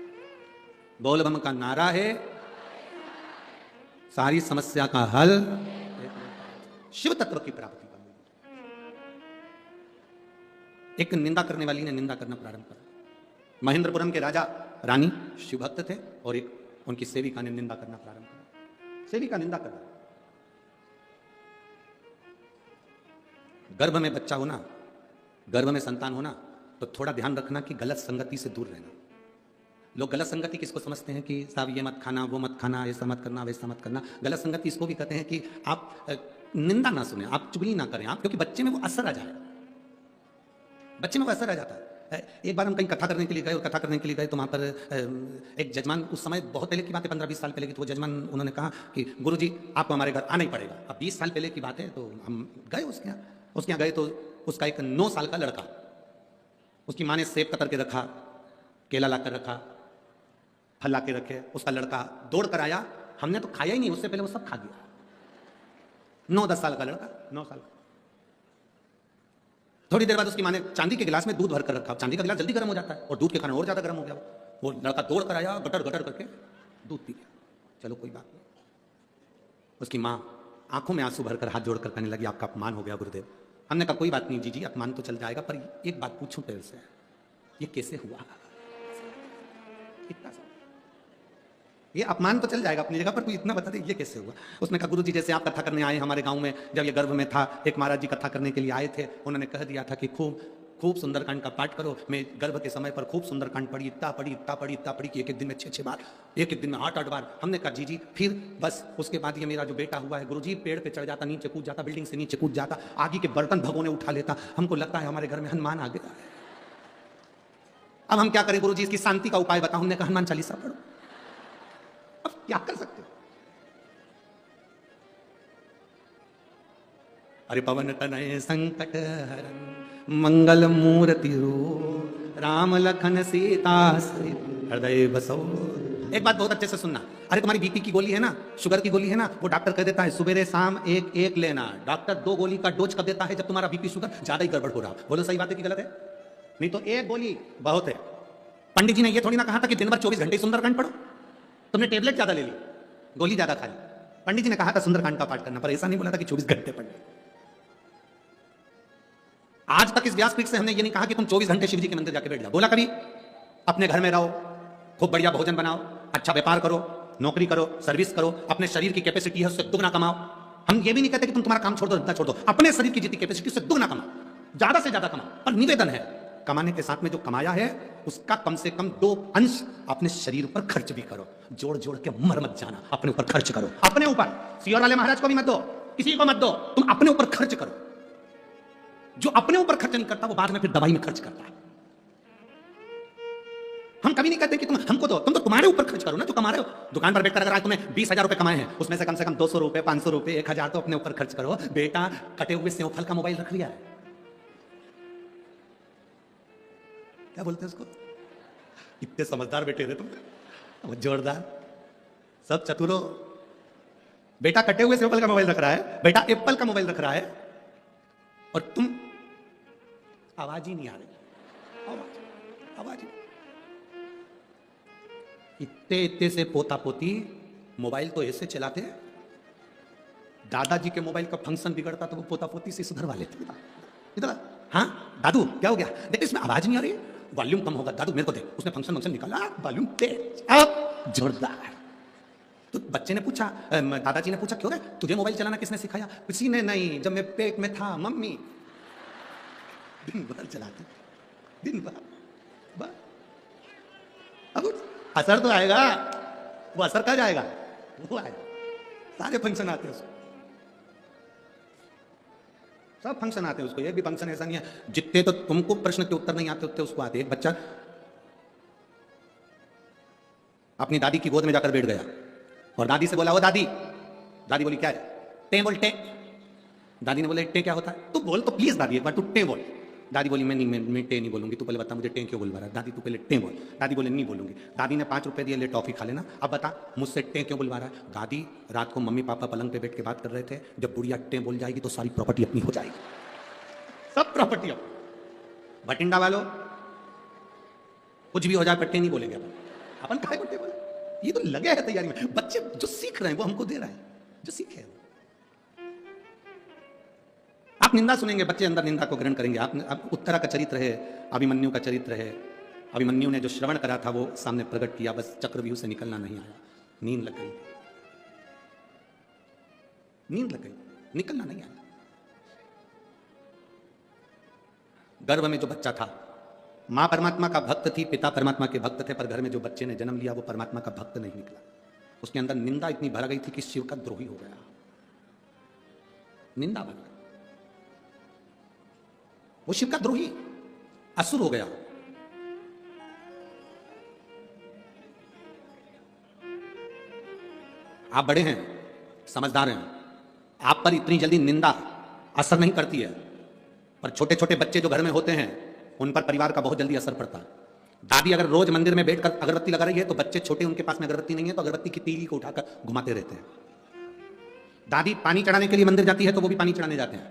बोल बम का नारा है, सारी समस्या का हल शिव तत्व की प्राप्ति का। एक निंदा करने वाली ने निंदा करना प्रारंभ करा। महेंद्रपुरम के राजा रानी शिव भक्त थे और एक उनकी सेविका ने निंदा करना प्रारंभ करा। सेविका निंदा कर, गर्भ में बच्चा होना, गर्भ में संतान होना, तो थोड़ा ध्यान रखना कि गलत संगति से दूर रहना। लोग गलत संगति किसको समझते हैं कि साहब ये मत खाना, वो मत खाना, ऐसा मत करना, वैसा मत करना। गलत संगति इसको भी कहते हैं कि आप निंदा ना सुने, आप चुगली ना करें, आप, क्योंकि बच्चे में वो असर आ जाए, बच्चे में वो असर आ जाता है। एक बार हम कहीं कथा करने के लिए गए, और कथा करने के लिए गए तो वहाँ पर एक जजमान, उस समय बहुत पहले की बात है, 15-20 साल पहले की, तो वो जजमान उन्होंने कहा कि गुरुजी आपको हमारे घर आना ही पड़ेगा। अब 20 साल पहले की बात है, तो हम गए उसके यहाँ गए तो उसका एक 9 साल का लड़का, उसकी माँ ने सेब कतर के रखा, केला ला कर रखा, फल ला के रखे, उसका लड़का दौड़ कर आया, हमने तो खाया ही नहीं, उससे पहले वो सब खा गया। 9-10 साल का लड़का, 9 साल का। थोड़ी देर बाद उसकी माँ ने चांदी के गिलास में दूध भर कर रखा। चांदी का गिलास जल्दी गर्म हो जाता है और दूध के कारण और ज्यादा गर्म हो गया। वो लड़का दौड़ कर आया, गटर गटर करके दूध पी गया। चलो कोई बात नहीं। उसकी माँ आंखों में आंसू भरकर हाथ जोड़कर कहने लगी, आपका अपमान हो गया गुरुदेव। हमने कहा कोई बात नहीं जीजी, अपमान तो चल जाएगा, पर एक बात पूछूं तेरे से, ये कैसे हुआ? इतना सा ये अपमान तो चल जाएगा अपनी जगह पर, कोई इतना बता दे ये कैसे हुआ। उसने कहा गुरुजी जैसे आप कथा करने आए हमारे गांव में, जब ये गर्भ में था, एक महाराज जी कथा करने के लिए आए थे, उन्होंने कह दिया था कि खूब खूब सुंदरकांड का पाठ करो। मैं गर्भ के समय पर खूब सुंदरकांड पढ़ी, इतना पढ़ी कि एक दिन में 6-6 बार, एक दिन में 8-8 बार। हमने कहा जी फिर बस उसके बाद ये मेरा जो बेटा हुआ है गुरुजी, पेड़ पे चढ़ जाता, नीचे कूद जाता, बिल्डिंग से नीचे कूद जाता, आगे के बर्तन भगोने उठा लेता, हमको लगता है हमारे घर में हनुमान आ गया है। अब हम क्या करें गुरुजी, इसकी शांति का उपाय बताओ। हमने कहा हनुमान चालीसा पढ़ो। अब क्या कर सकते हो? अरे पवन तनय संकट हरन मंगल मूर्ति रूप, राम लखन सीता सहित हृदय बसो। एक बात बहुत अच्छे से सुनना। अरे तुम्हारी बीपी की गोली है ना, शुगर की गोली है ना, वो डॉक्टर कह देता है सुबह शाम एक एक लेना। डॉक्टर 2 गोली का डोज कब देता है? जब तुम्हारा बीपी शुगर ज्यादा ही गड़बड़ हो रहा। बोलो सही बात है कि गलत है? नहीं तो एक गोली बहुत है। पंडित जी ने ये थोड़ी ना कहा था कि दिन भर 24 घंटे सुंदरकांड पढ़ो। तुमने टेबलेट ज्यादा ले ली, गोली ज्यादा खा ली। पंडित जी ने कहा था सुंदरकांड का पाठ करना, पर ऐसा नहीं बोला था कि 24 घंटे पढ़ना। आज तक इस व्यासपीठ से हमने ये नहीं कहा कि तुम 24 घंटे शिव जी के मंदिर जाके बैठ जाओ। बोला कभी? अपने घर में रहो, खूब बढ़िया भोजन बनाओ, अच्छा व्यापार करो, नौकरी करो, सर्विस करो, अपने शरीर की कैपेसिटी है उससे दुगना कमाओ। हम ये भी नहीं कहते कि तुम तुम्हारा काम छोड़ दो, धंधा छोड़ दो, अपने शरीर की जितनी कैपेसिटी उससे दुगना कमाओ, ज्यादा से ज्यादा कमाओ। पर निवेदन है, कमाने के साथ में जो कमाया है उसका कम से कम 2 अंश अपने शरीर पर खर्च भी करो। जोड़ जोड़ के मर मत जाना, अपने ऊपर खर्च करो। अपने ऊपर, सियोर वाले महाराज को भी मत दो, किसी को मत दो, तुम अपने ऊपर खर्च करो। जो अपने ऊपर खर्च नहीं करता वो बाद में फिर दवाई में खर्च करता है। हम कभी नहीं कहते कि तुम हमको दो, तुम तो तुम्हारे ऊपर खर्च करो ना, जो कमा रहे हो। दुकान पर बैठकर अगर आज तुम्हें 20,000 रुपए कमाए हैं, उसमें से कम 200 रुपए, 500 रुपए, 1,000 तो अपने ऊपर खर्च करो। बेटा कटे हुए सेव फल का मोबाइल रख लिया है, क्या बोलते हैं उसको? इतने समझदार बेटे थे तुम, जोरदार, सब चतुरो। बेटा कटे हुए सेव फल का मोबाइल रख रहा है, बेटा एप्पल का मोबाइल रख रहा है, और तुम आवाज ही नहीं आ रही, आवाज ही। इतने से पोता पोती मोबाइल तो ऐसे चलाते हैं, दादाजी के मोबाइल का फंक्शन बिगड़ता तो वो पोता पोती से सुधरवा लेते। इधर हाँ दादू क्या हो गया, देख इसमें आवाज नहीं आ रही, वॉल्यूम कम होगा। दादू मेरे को देख, उसने फंक्शन निकाला, वॉल्यूम तेज, अब जोरदार। तो बच्चे ने पूछा, दादाजी ने पूछा क्यों रे तुझे मोबाइल चलाना किसने सिखाया? किसी ने नहीं, जब मैं पेट में था मम्मी। दिन भर चलाते, दिन भर। अब असर तो आएगा, वो असर कहाँ जाएगा? वो आएगा। सारे फंक्शन आते हैं उसको, सब फंक्शन आते हैं उसको। ये भी फंक्शन ऐसा नहीं है जितने तो तुमको प्रश्न के उत्तर नहीं आते उतने उसको आते। एक बच्चा अपनी दादी की गोद में जाकर बैठ गया और दादी से बोला, ओ दादी। दादी बोली क्या है? टे बोल टे। दादी ने बोला टे क्या होता है? तू बोल तो प्लीज दादी, एक बार तू टे बोल। दादी बोली मैं टे नहीं बोलूंगी, तू पहले बता मुझे टे क्यों बोल रहा है। दादी तू पहले टे बोल। दादी बोले नहीं बोलूंगी। दादी ने 5 रुपए दिए, ले टॉफी खा लेना, अब बता मुझसे टे क्यों बुलवा रहा है। दादी रात को मम्मी पापा पलंग पे बैठ के बात कर रहे थे, जब बुढ़िया टे बोल जाएगी तो सारी प्रॉपर्टी अपनी हो जाएगी, सब प्रॉपर्टी। भटिंडा वालों कुछ भी हो जाए पर टे नहीं बोलेंगे अपन काहे को टे बोले? ये तो लगे हैं तैयारी में। बच्चे जो सीख रहे हैं वो हमको दे रहे हैं, जो सीखे हैं। आप निंदा सुनेंगे, बच्चे अंदर निंदा को ग्रहण करेंगे। आप उत्तरा का चरित्र है, अभिमन्यु का चरित्र है। अभिमन्यु ने जो श्रवण करा था वो सामने प्रकट किया, बस चक्रव्यूह से निकलना नहीं आया, नींद लग गई, नींद लग गई, निकलना नहीं आया। गर्भ में जो बच्चा था, मां परमात्मा का भक्त थी, पिता परमात्मा के भक्त थे, पर घर में जो बच्चे ने जन्म लिया वो परमात्मा का भक्त नहीं निकला। उसके अंदर निंदा इतनी भर गई थी कि शिव का द्रोही हो गया, निंदा भर गई, वो शिव का द्रोही असुर हो गया। आप बड़े हैं, समझदार हैं, आप पर इतनी जल्दी निंदा असर नहीं करती है, पर छोटे छोटे बच्चे जो घर में होते हैं उन पर परिवार का बहुत जल्दी असर पड़ता है। दादी अगर रोज मंदिर में बैठकर अगरबत्ती लगा रही है तो बच्चे छोटे, उनके पास में अगरबत्ती नहीं है तो अगरबत्ती की तीली को उठाकर घुमाते रहते हैं। दादी पानी चढ़ाने के लिए मंदिर जाती है तो वो भी पानी चढ़ाने जाते हैं।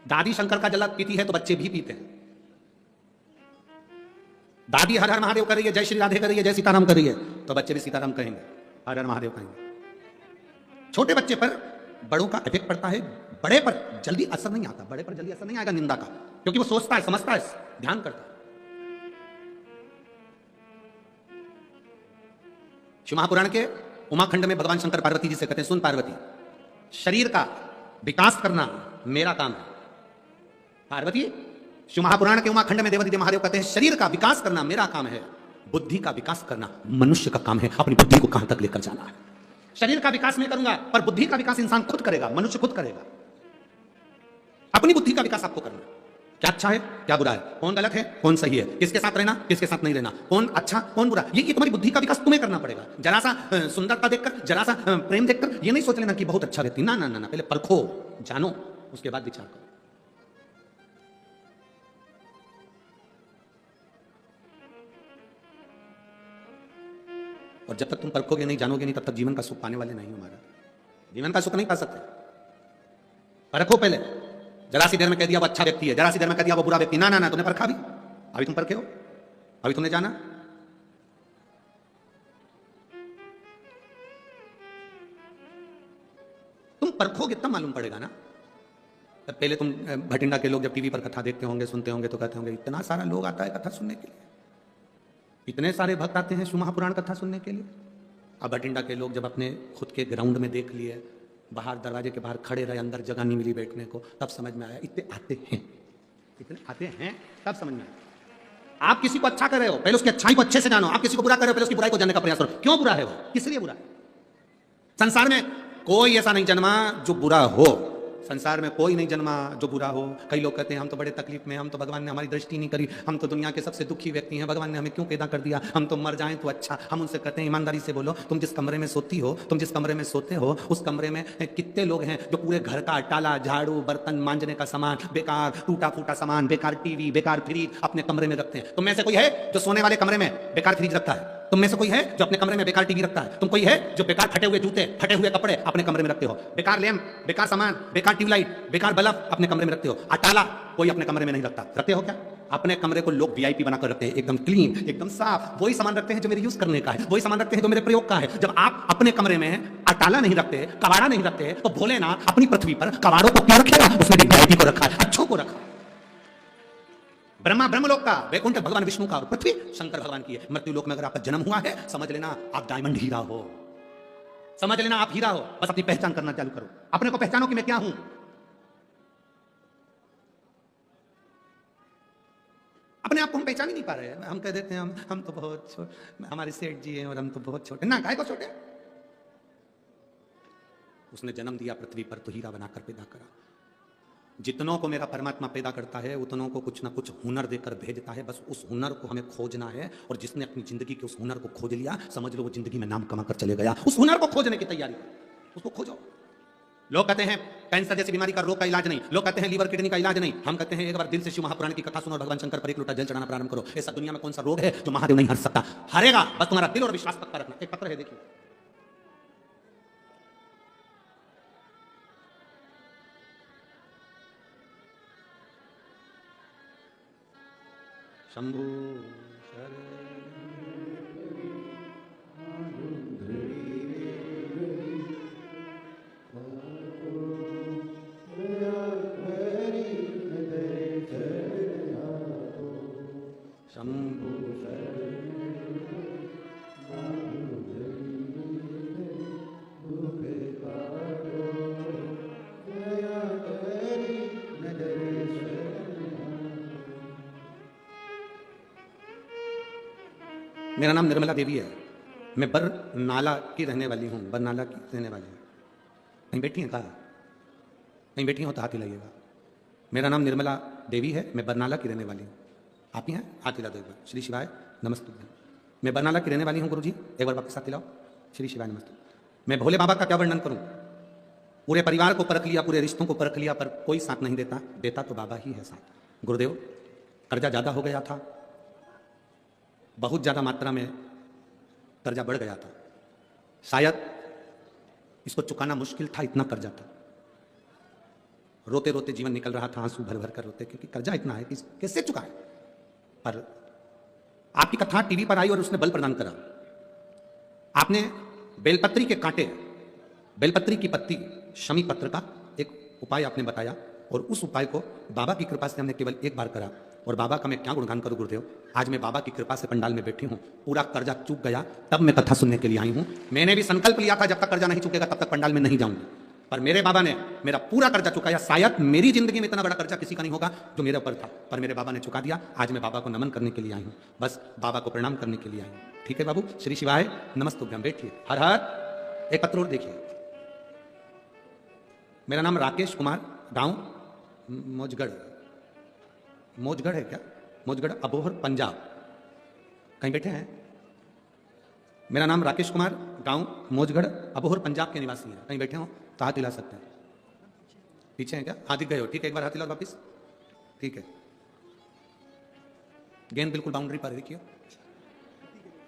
दादी शंकर का जल पीती है तो बच्चे भी पीते हैं। दादी हर हर महादेव कर रही है, जय श्री राधे कर रही है, जय सीताराम कर रही है, तो बच्चे भी सीताराम कहेंगे, हर हर महादेव कहेंगे। छोटे बच्चे पर बड़ों का इफेक्ट पड़ता है, बड़े पर जल्दी असर नहीं आता। बड़े पर जल्दी असर नहीं आएगा निंदा का, क्योंकि वो सोचता है, समझता है, ध्यान करता है। शिव महापुराण के उमाखंड में भगवान शंकर पार्वती जी से कहते हैं, सुन पार्वती, शरीर का विकास करना मेरा काम है। पार्वती, शिव महापुराण के उमाखंड में देवादिदेव महादेव कहते हैं, शरीर का विकास करना मेरा काम है, बुद्धि का विकास करना मनुष्य का काम है। अपनी बुद्धि को कहां तक लेकर जाना है। शरीर का विकास मैं करूंगा, पर बुद्धि का विकास इंसान खुद करेगा, मनुष्य खुद करेगा। अपनी बुद्धि का विकास आपको करना है। क्या अच्छा है, क्या बुरा है, कौन गलत है, कौन सही है, किसके साथ रहना, किसके साथ नहीं रहना, कौन अच्छा, कौन बुरा, ये तुम्हारी बुद्धि का विकास तुम्हें करना पड़ेगा। जरा सा सुंदरता देखकर, जरा सा प्रेम देखकर ये नहीं सोच लेना कि बहुत अच्छा व्यक्ति, ना ना ना, पहले परखो, जानो, उसके बाद विचार करो। और जब तक तुम परखोगे नहीं, जानोगे नहीं, तब तक जीवन का सुख पाने वाले नहीं हो। महाराज, जीवन का सुख नहीं पा सकते। परखो पहले। जरा सी देर में कह दिया वो अच्छा व्यक्ति है, जरा सी देर में कह दिया वो बुरा व्यक्ति, ना ना ना, तुमने परखा भी? अभी तुम परखे हो, अभी तुमने जाना। तुम परखोगे तब मालूम पड़ेगा ना। तब पहले तुम भटिंडा के लोग जब टीवी पर कथा देखते होंगे, सुनते होंगे, तो कहते होंगे इतना सारा लोग आता है कथा सुनने के लिए, इतने सारे भक्त आते हैं शिव महापुराण कथा सुनने के लिए। अब भटिंडा के लोग जब अपने खुद के ग्राउंड में देख लिए, बाहर दरवाजे के बाहर खड़े रहे, अंदर जगह नहीं मिली बैठने को, तब समझ में आया इतने आते हैं, इतने आते हैं, तब समझ में आया। आप किसी को अच्छा कर रहे हो, पहले उसकी अच्छाई को अच्छे से जानो। आप किसी को बुरा कर रहे हो, पहले उसकी बुराई को जानने का प्रयास करो। क्यों बुरा है वो, किस लिए बुरा है? संसार में कोई ऐसा नहीं जन्मा जो बुरा हो, संसार में कोई नहीं जन्मा जो बुरा हो। कई लोग कहते हैं हम तो बड़े तकलीफ में, हम तो भगवान ने हमारी दृष्टि नहीं करी, हम तो दुनिया के सबसे दुखी व्यक्ति हैं, भगवान ने हमें क्यों पैदा कर दिया, हम तो मर जाएं तो अच्छा। हम उनसे कहते हैं ईमानदारी से बोलो, तुम जिस कमरे में सोती हो, तुम जिस कमरे में सोते हो, उस कमरे में कितने लोग हैं जो पूरे घर का टाला, झाड़ू, बर्तन मांजने का सामान, बेकार टूटा फूटा सामान, बेकार टीवी, बेकार फ्रिज अपने कमरे में रखते हैं। तुम में से कोई है जो सोने वाले कमरे में बेकार फ्रिज रखता है? तुम में से कोई है जो अपने कमरे में बेकार टीवी रखता है? तुम कोई है जो बेकार फटे हुए जूते, फटे हुए कपड़े अपने कमरे में रखते हो? बेकार लैंप, बेकार सामान, बेकार ट्यूबलाइट, बेकार बल्ब अपने कमरे में रखते हो? अटाला कोई अपने कमरे में नहीं रखता, रखते हो क्या? अपने कमरे को लोग वीआईपी बनाकर रखते हैं, एकदम क्लीन, एकदम साफ। वही सामान रखते हैं जो मेरे यूज करने का है, वही सामान रखते हैं जो मेरे प्रयोग का है। जब आप अपने कमरे में अटाला नहीं रखते, कबाड़ा नहीं रखते, तो भोलेनाथ अपनी पृथ्वी पर कबाड़ों को क्यों रखेगा? उसने वीआईपी को रखा है, अच्छों को रखा। ब्रह्मा ब्रह्मलोक का, वैकुंठ भगवान विष्णु का, और पृथ्वी शंकर भगवान की है। मृत्यु लोक में अगर आपका जन्म हुआ है, समझ लेना आप डायमंड हीरा हो, समझ लेना आप हीरा हो। बस अपनी पहचान करना चालू करो, अपने को पहचानो कि मैं क्या हूं। अपने आप को हम पहचान ही नहीं पा रहे हैं। हम कह देते हैं हम तो बहुत छोटे, हमारे सेठ जी हैं और हम तो बहुत छोटे। ना, काहे को छोटे? उसने जन्म दिया पृथ्वी पर तो हीरा बनाकर पैदा करा। जितनों को मेरा परमात्मा पैदा करता है उतनों को कुछ ना कुछ हुनर देकर भेजता है। बस उस हुनर को हमें खोजना है, और जिसने अपनी जिंदगी के उस हुनर को खोज लिया, समझ लो वो जिंदगी में नाम कमा कर चले गया। उस हुनर को खोजने की तैयारी, उसको खोजो। लोग कहते हैं कैंसर जैसी बीमारी का रोग का इलाज नहीं, लोग कहते हैं लीवर किडनी का इलाज नहीं। हम कहते हैं एक बार दिल से शिव महापुराण की कथा सुनो और भगवान शंकर पर एक लोटा जल चढ़ाना प्रारंभ करो। ऐसा दुनिया में कौन सा रोग है जो महादेव नहीं हर सकता? हरेगा, बस तुम्हारा दिल और विश्वास पक्का रखना। एक पत्र है, देखिए। शंभु शरण मेरा नाम निर्मला देवी है। मैं बरनाला की रहने वाली हूँ। बरनाला की रहने वाली हूँ। कहीं बैठी हैं? कहा कहीं बैठी हो तो हाथ हिलाइएगा। मेरा नाम निर्मला देवी है। मैं बरनाला की रहने वाली हूँ। आप ही हैं? हाथ हिला दो एक बार। श्री शिवाय नमस्तु। मैं बरनाला की रहने वाली हूँ गुरुजी, एक बार वापस हाथ हिलाओ। श्री शिवाय नमस्तु। मैं भोले बाबा का क्या वर्णन करूँ? पूरे परिवार को परख लिया, पूरे रिश्तों को परख लिया, पर कोई साथ नहीं देता। देता तो बाबा ही है साथ। गुरुदेव, कर्जा ज़्यादा हो गया था, बहुत ज़्यादा मात्रा में कर्जा बढ़ गया था। शायद इसको चुकाना मुश्किल था, इतना कर्जा था। रोते रोते जीवन निकल रहा था, आंसू भर भर कर रोते, क्योंकि कर्जा इतना है कि कैसे चुकाए। पर आपकी कथा टीवी पर आई और उसने बल प्रदान करा। आपने बेलपत्री के कांटे, बेलपत्री की पत्ती, शमी पत्र का एक उपाय आपने बताया, और उस उपाय को बाबा की कृपा से हमने केवल एक बार करा। और बाबा का मैं क्या गुणगान करूं गुरुदेव। आज मैं बाबा की कृपा से पंडाल में बैठी हूं, पूरा कर्जा चूक गया, तब मैं कथा सुनने के लिए आई हूं। मैंने भी संकल्प लिया था जब तक कर्जा नहीं चुकेगा तब तक पंडाल में नहीं जाऊंगी, पर मेरे बाबा ने मेरा पूरा कर्जा चुकाया। शायद मेरी जिंदगी में इतना बड़ा कर्जा किसी का नहीं होगा जो मेरे ऊपर था, पर मेरे बाबा ने चुका दिया। आज मैं बाबा को नमन करने के लिए आई हूं, बस बाबा को प्रणाम करने के लिए आई हूं। ठीक है बाबू, श्री शिवाय नमस्तुभ्यम। बैठिए। हर हर। एक पत्र और देखिए। मेरा नाम राकेश कुमार, गांव मौजगढ़। मौजगढ़ है क्या? मौजगढ़, अबोहर, पंजाब। कहीं बैठे हैं? मेरा नाम राकेश कुमार, गांव मौजगढ़, अबोहर, पंजाब के निवासी हैं। कहीं बैठे हो तो हाथ हिला सकते हैं। पीछे हैं क्या? हाथ दिख गए हो? ठीक है, एक बार हाथ हिलाओ वापिस। ठीक है, गेंद बिल्कुल बाउंड्री पर देखिए।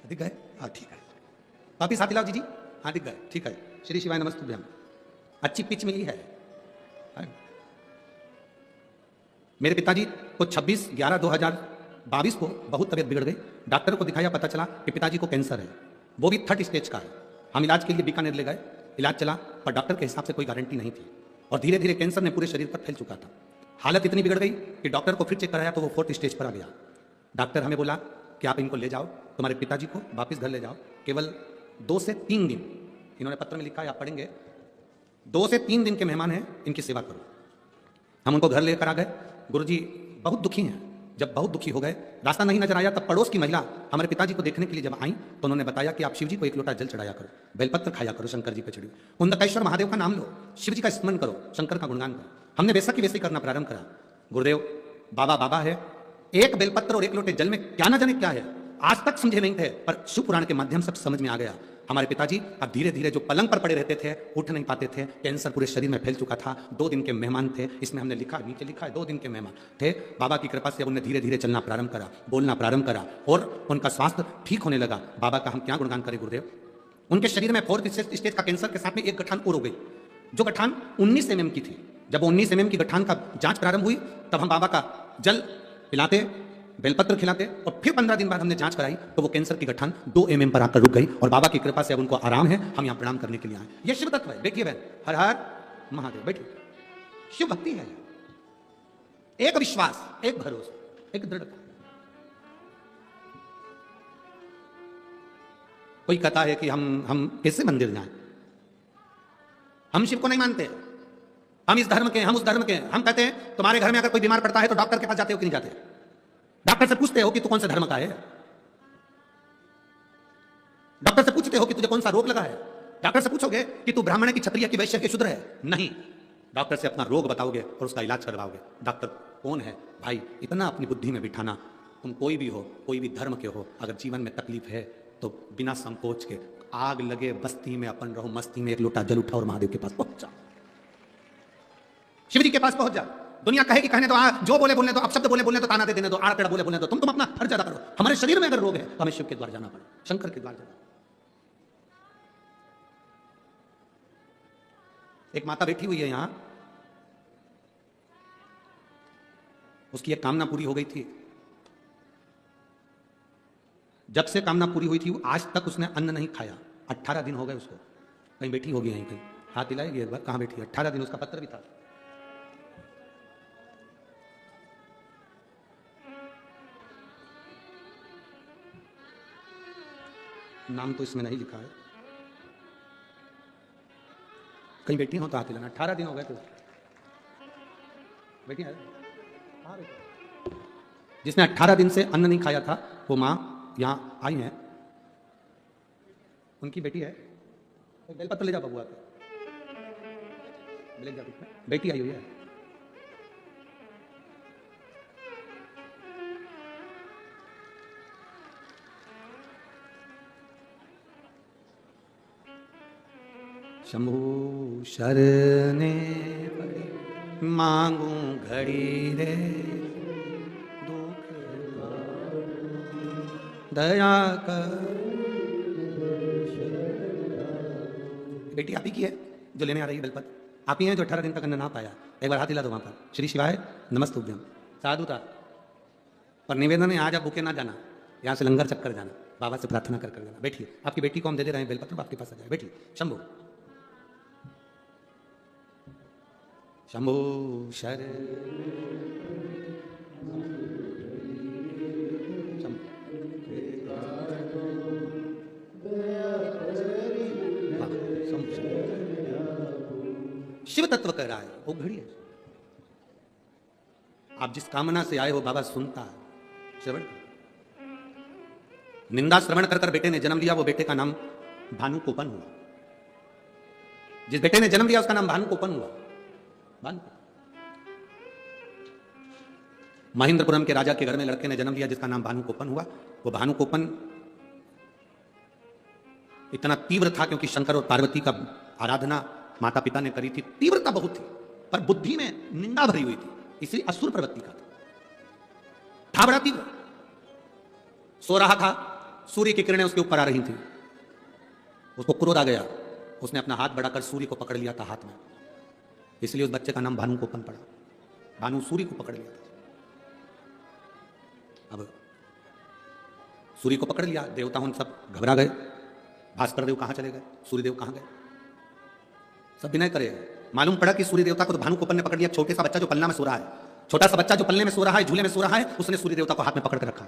दिख गए? हाँ ठीक है, वापिस हाथ हिलाओ जी। हाँ दिख गए, ठीक है। श्री शिवाय नमस्तुभ्यम। अच्छी पिच मिली है। मेरे पिताजी को 26/11/2022 को बहुत तबीयत बिगड़ गई। डॉक्टर को दिखाया, पता चला कि पिताजी को कैंसर है, वो भी 3rd स्टेज का है। हम इलाज के लिए बीकानेर ले गए, इलाज चला, पर डॉक्टर के हिसाब से कोई गारंटी नहीं थी, और धीरे धीरे कैंसर ने पूरे शरीर पर फैल चुका था। हालत इतनी बिगड़ गई कि डॉक्टर को फिर चेक कराया तो वो 4th स्टेज पर आ गया। डॉक्टर हमें बोला कि आप इनको ले जाओ, तुम्हारे पिताजी को वापस घर ले जाओ, केवल 2 से 3 दिन, इन्होंने पत्र में लिखा है, आप पढ़ेंगे, 2 से 3 दिन के मेहमान हैं, इनकी सेवा करो। हम उनको घर लेकर आ गए। गुरुजी बहुत दुखी हैं। जब बहुत दुखी हो गए, रास्ता नहीं नजर आया, तब पड़ोस की महिला हमारे पिताजी को देखने के लिए जब आई तो उन्होंने बताया कि आप शिव जी को 1 लोटा जल चढ़ाया करो, बेलपत्र खाया करो, शंकर जी पे चढ़ी, कुंदकेश्वर महादेव का नाम लो, शिव जी का स्मरण करो, शंकर का गुणगान करो। हमने वैसा की वैसे करना प्रारंभ करा। गुरुदेव, बाबा बाबा है, एक बेलपत्र और 1 लोटे जल में क्या न जाने क्या है, आज तक समझे नहीं थे, पर शिव पुराण के माध्यम से समझ में आ गया। हमारे पिताजी अब धीरे धीरे जो पलंग पर पड़े रहते थे, उठ नहीं पाते थे, कैंसर पूरे शरीर में फैल चुका था। 2 दिन के मेहमान थे, इसमें हमने लिखा, नीचे लिखा है 2 दिन के मेहमान थे। बाबा की कृपा से उन्हें धीरे धीरे चलना प्रारंभ करा, बोलना प्रारंभ करा, और उनका स्वास्थ्य ठीक होने लगा। बाबा का हम क्या गुणगान करें गुरुदेव। उनके शरीर में 4th स्टेज का कैंसर के साथ में एक गठान और हो गई, जो गठान 19 mm की थी। जब 19 mm की गठान का जांच प्रारंभ हुई, तब हम बाबा का जल पिलाते, बेलपत्र खिलाते, और फिर 15 दिन बाद हमने जांच कराई तो वो कैंसर की गठान 2 mm पर आकर रुक गई, और बाबा की कृपा से अब उनको आराम है। हम यहाँ प्रणाम करने के लिए आए। ये शिव तत्व है। देखिए बहन, हर हर महादेव। बैठिए। शिव भक्ति है, एक विश्वास, एक भरोसा, एक दृढ़ता। कोई कहता है कि हम कैसे मंदिर जाएं, हम शिव को नहीं मानते, हम इस धर्म के, हम उस धर्म के। हम कहते हैं तुम्हारे घर में अगर कोई बीमार पड़ता है तो डॉक्टर के पास जाते हो कि नहीं जाते? डॉक्टर से पूछते हो कि तू कौन से धर्म का है? डॉक्टर से पूछते हो कि तुझे कौन सा रोग लगा है? डॉक्टर से पूछोगे कि तू ब्राह्मण की, क्षत्रिय की, वैश्य की, शूद्र है? नहीं, डॉक्टर से अपना रोग बताओगे और उसका इलाज करवाओगे। डॉक्टर कौन है भाई, इतना अपनी बुद्धि में बिठाना। तुम कोई भी हो, कोई भी धर्म के हो, अगर जीवन में तकलीफ है तो बिना संकोच के, आग लगे बस्ती में अपन रहो मस्ती में, 1 लोटा जल उठा और महादेव के पास पहुंच जाओ, शिव जी के पास पहुंच जाओ। दुनिया कहे कि कहने दो, जो बोले बोलने दो, अपशब्द बोले बोलने दो, ताना दे देने दो, आड़ टेढ़ा बोले बोलने दो, तुम अपना हर ज्यादा करो। हमारे शरीर में अगर रोग है तो हमें शिव के द्वार जाना पड़े, शंकर के द्वार जाना। एक माता बैठी हुई है यहां, उसकी एक कामना पूरी हो गई थी। जब से कामना पूरी हुई थी आज तक उसने अन्न नहीं खाया। 18 दिन हो गए उसको। कहीं बैठी होगी यहीं कहीं, हाथ दिलाएगी एक बार, कहां बैठी है? 18 दिन। उसका पत्र भी था। नाम तो इसमें नहीं लिखा है। कहीं बेटी हो तो हाथ हिलाना। 18 दिन हो गए तो बेटी है। हाँ बेटी। जिसने 18 दिन से अन्न नहीं खाया था वो माँ यहाँ आई है, उनकी बेटी है। बेलपत्र ले जा बबुआ के, ले जा, बेटी आई हुई है। शंभु शरणे पड़े मांगू घड़ी रे दुख दया कर। बेटी आप ही की है जो लेने आ रही है बेलपत्र, आप ही हैं जो 18 दिन तक अन्न ना पाया। एक बार हाथ हिला दो वहां पर। श्री शिवाय नमस्तुभ्यम। साधुता पर निवेदन है, आज आप भूखे ना जाना, यहाँ से लंगर चक्कर जाना, बाबा से प्रार्थना कर जाना। बैठिए, आपकी बेटी को हम दे दे रहे हैं बेलपत्र, आपके पास आ जाए। बैठिए। शंभु शंभु शर शिव तत्व कह रहा है, वो घड़ी है। आप जिस कामना से आए हो बाबा सुनता है। श्रवण, निंदा श्रवण कर कर बेटे ने जन्म लिया, वो बेटे का नाम भानु कोपन हुआ। जिस बेटे ने जन्म लिया उसका नाम भानु कोपन हुआ। महेंद्रपुरम के राजा के घर में लड़के ने जन्म लिया जिसका नाम भानु कोपन हुआ। वो भानु कोपन इतना तीव्र था क्योंकि शंकर और पार्वती का आराधना माता पिता ने करी थी, तीव्रता बहुत थी, पर बुद्धि में निंदा भरी हुई थी, इसलिए असुर प्रवृत्ति का था बड़ा तीव्र। सो रहा था, सूर्य की किरणें उसके ऊपर आ रही थी, उसको क्रोध आ गया, उसने अपना हाथ बढ़ाकर सूर्य को पकड़ लिया था हाथ में, इसलिए उस बच्चे का नाम भानु कोपन पड़ा। भानु सूर्य को पकड़ लिया था। अब सूर्य को पकड़ लिया, देवता उन सब घबरा गए। भास्कर देव कहां चले गए, सूर्य देव कहां गए, सब विनय करे। मालूम पड़ा कि सूर्य देवता को तो भानु कोपन ने पकड़ लिया। छोटे सा बच्चा जो पलना में सो रहा है, छोटा सा बच्चा जो पलने में सो रहा है, झूले में सो रहा है, उसने सूर्य देवता को हाथ में पकड़ कर रखा।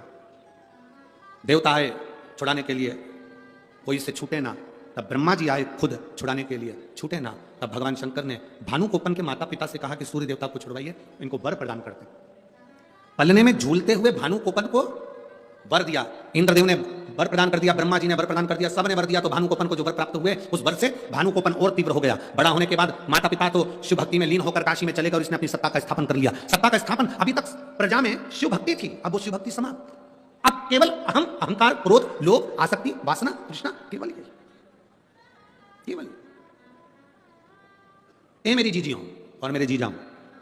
देवता आए छुड़ाने के लिए, कोई से छूटे ना। तब ब्रह्मा जी आए खुद छुड़ाने के लिए, छूटे ना। तब भगवान शंकर ने भानु कोपन के माता पिता से कहा कि सूर्य देवता को छुड़वाइए, इनको वर प्रदान करते। पलने में झूलते हुए भानु कोपन को वर दिया। इंद्रदेव ने वर प्रदान कर दिया, ब्रह्मा जी ने वर प्रदान कर दिया, सबने वर दिया। तो भानु कोपन को जो वर प्राप्त हुए, उस वर से भानु कोपन और तीव्र हो गया। बड़ा होने के बाद माता पिता तो शिव भक्ति में लीन होकर काशी में चले गए और इसने अपनी सत्ता का स्थापन कर लिया। सत्ता का स्थापन, अभी तक प्रजा में शिव भक्ति थी, अब वो शिव भक्ति समाप्त। अब केवल अहम, अहंकार, क्रोध, लोभ, आसक्ति, वासना, तृष्णा, केवल ए मेरी जीजियों और मेरे जीजाओं,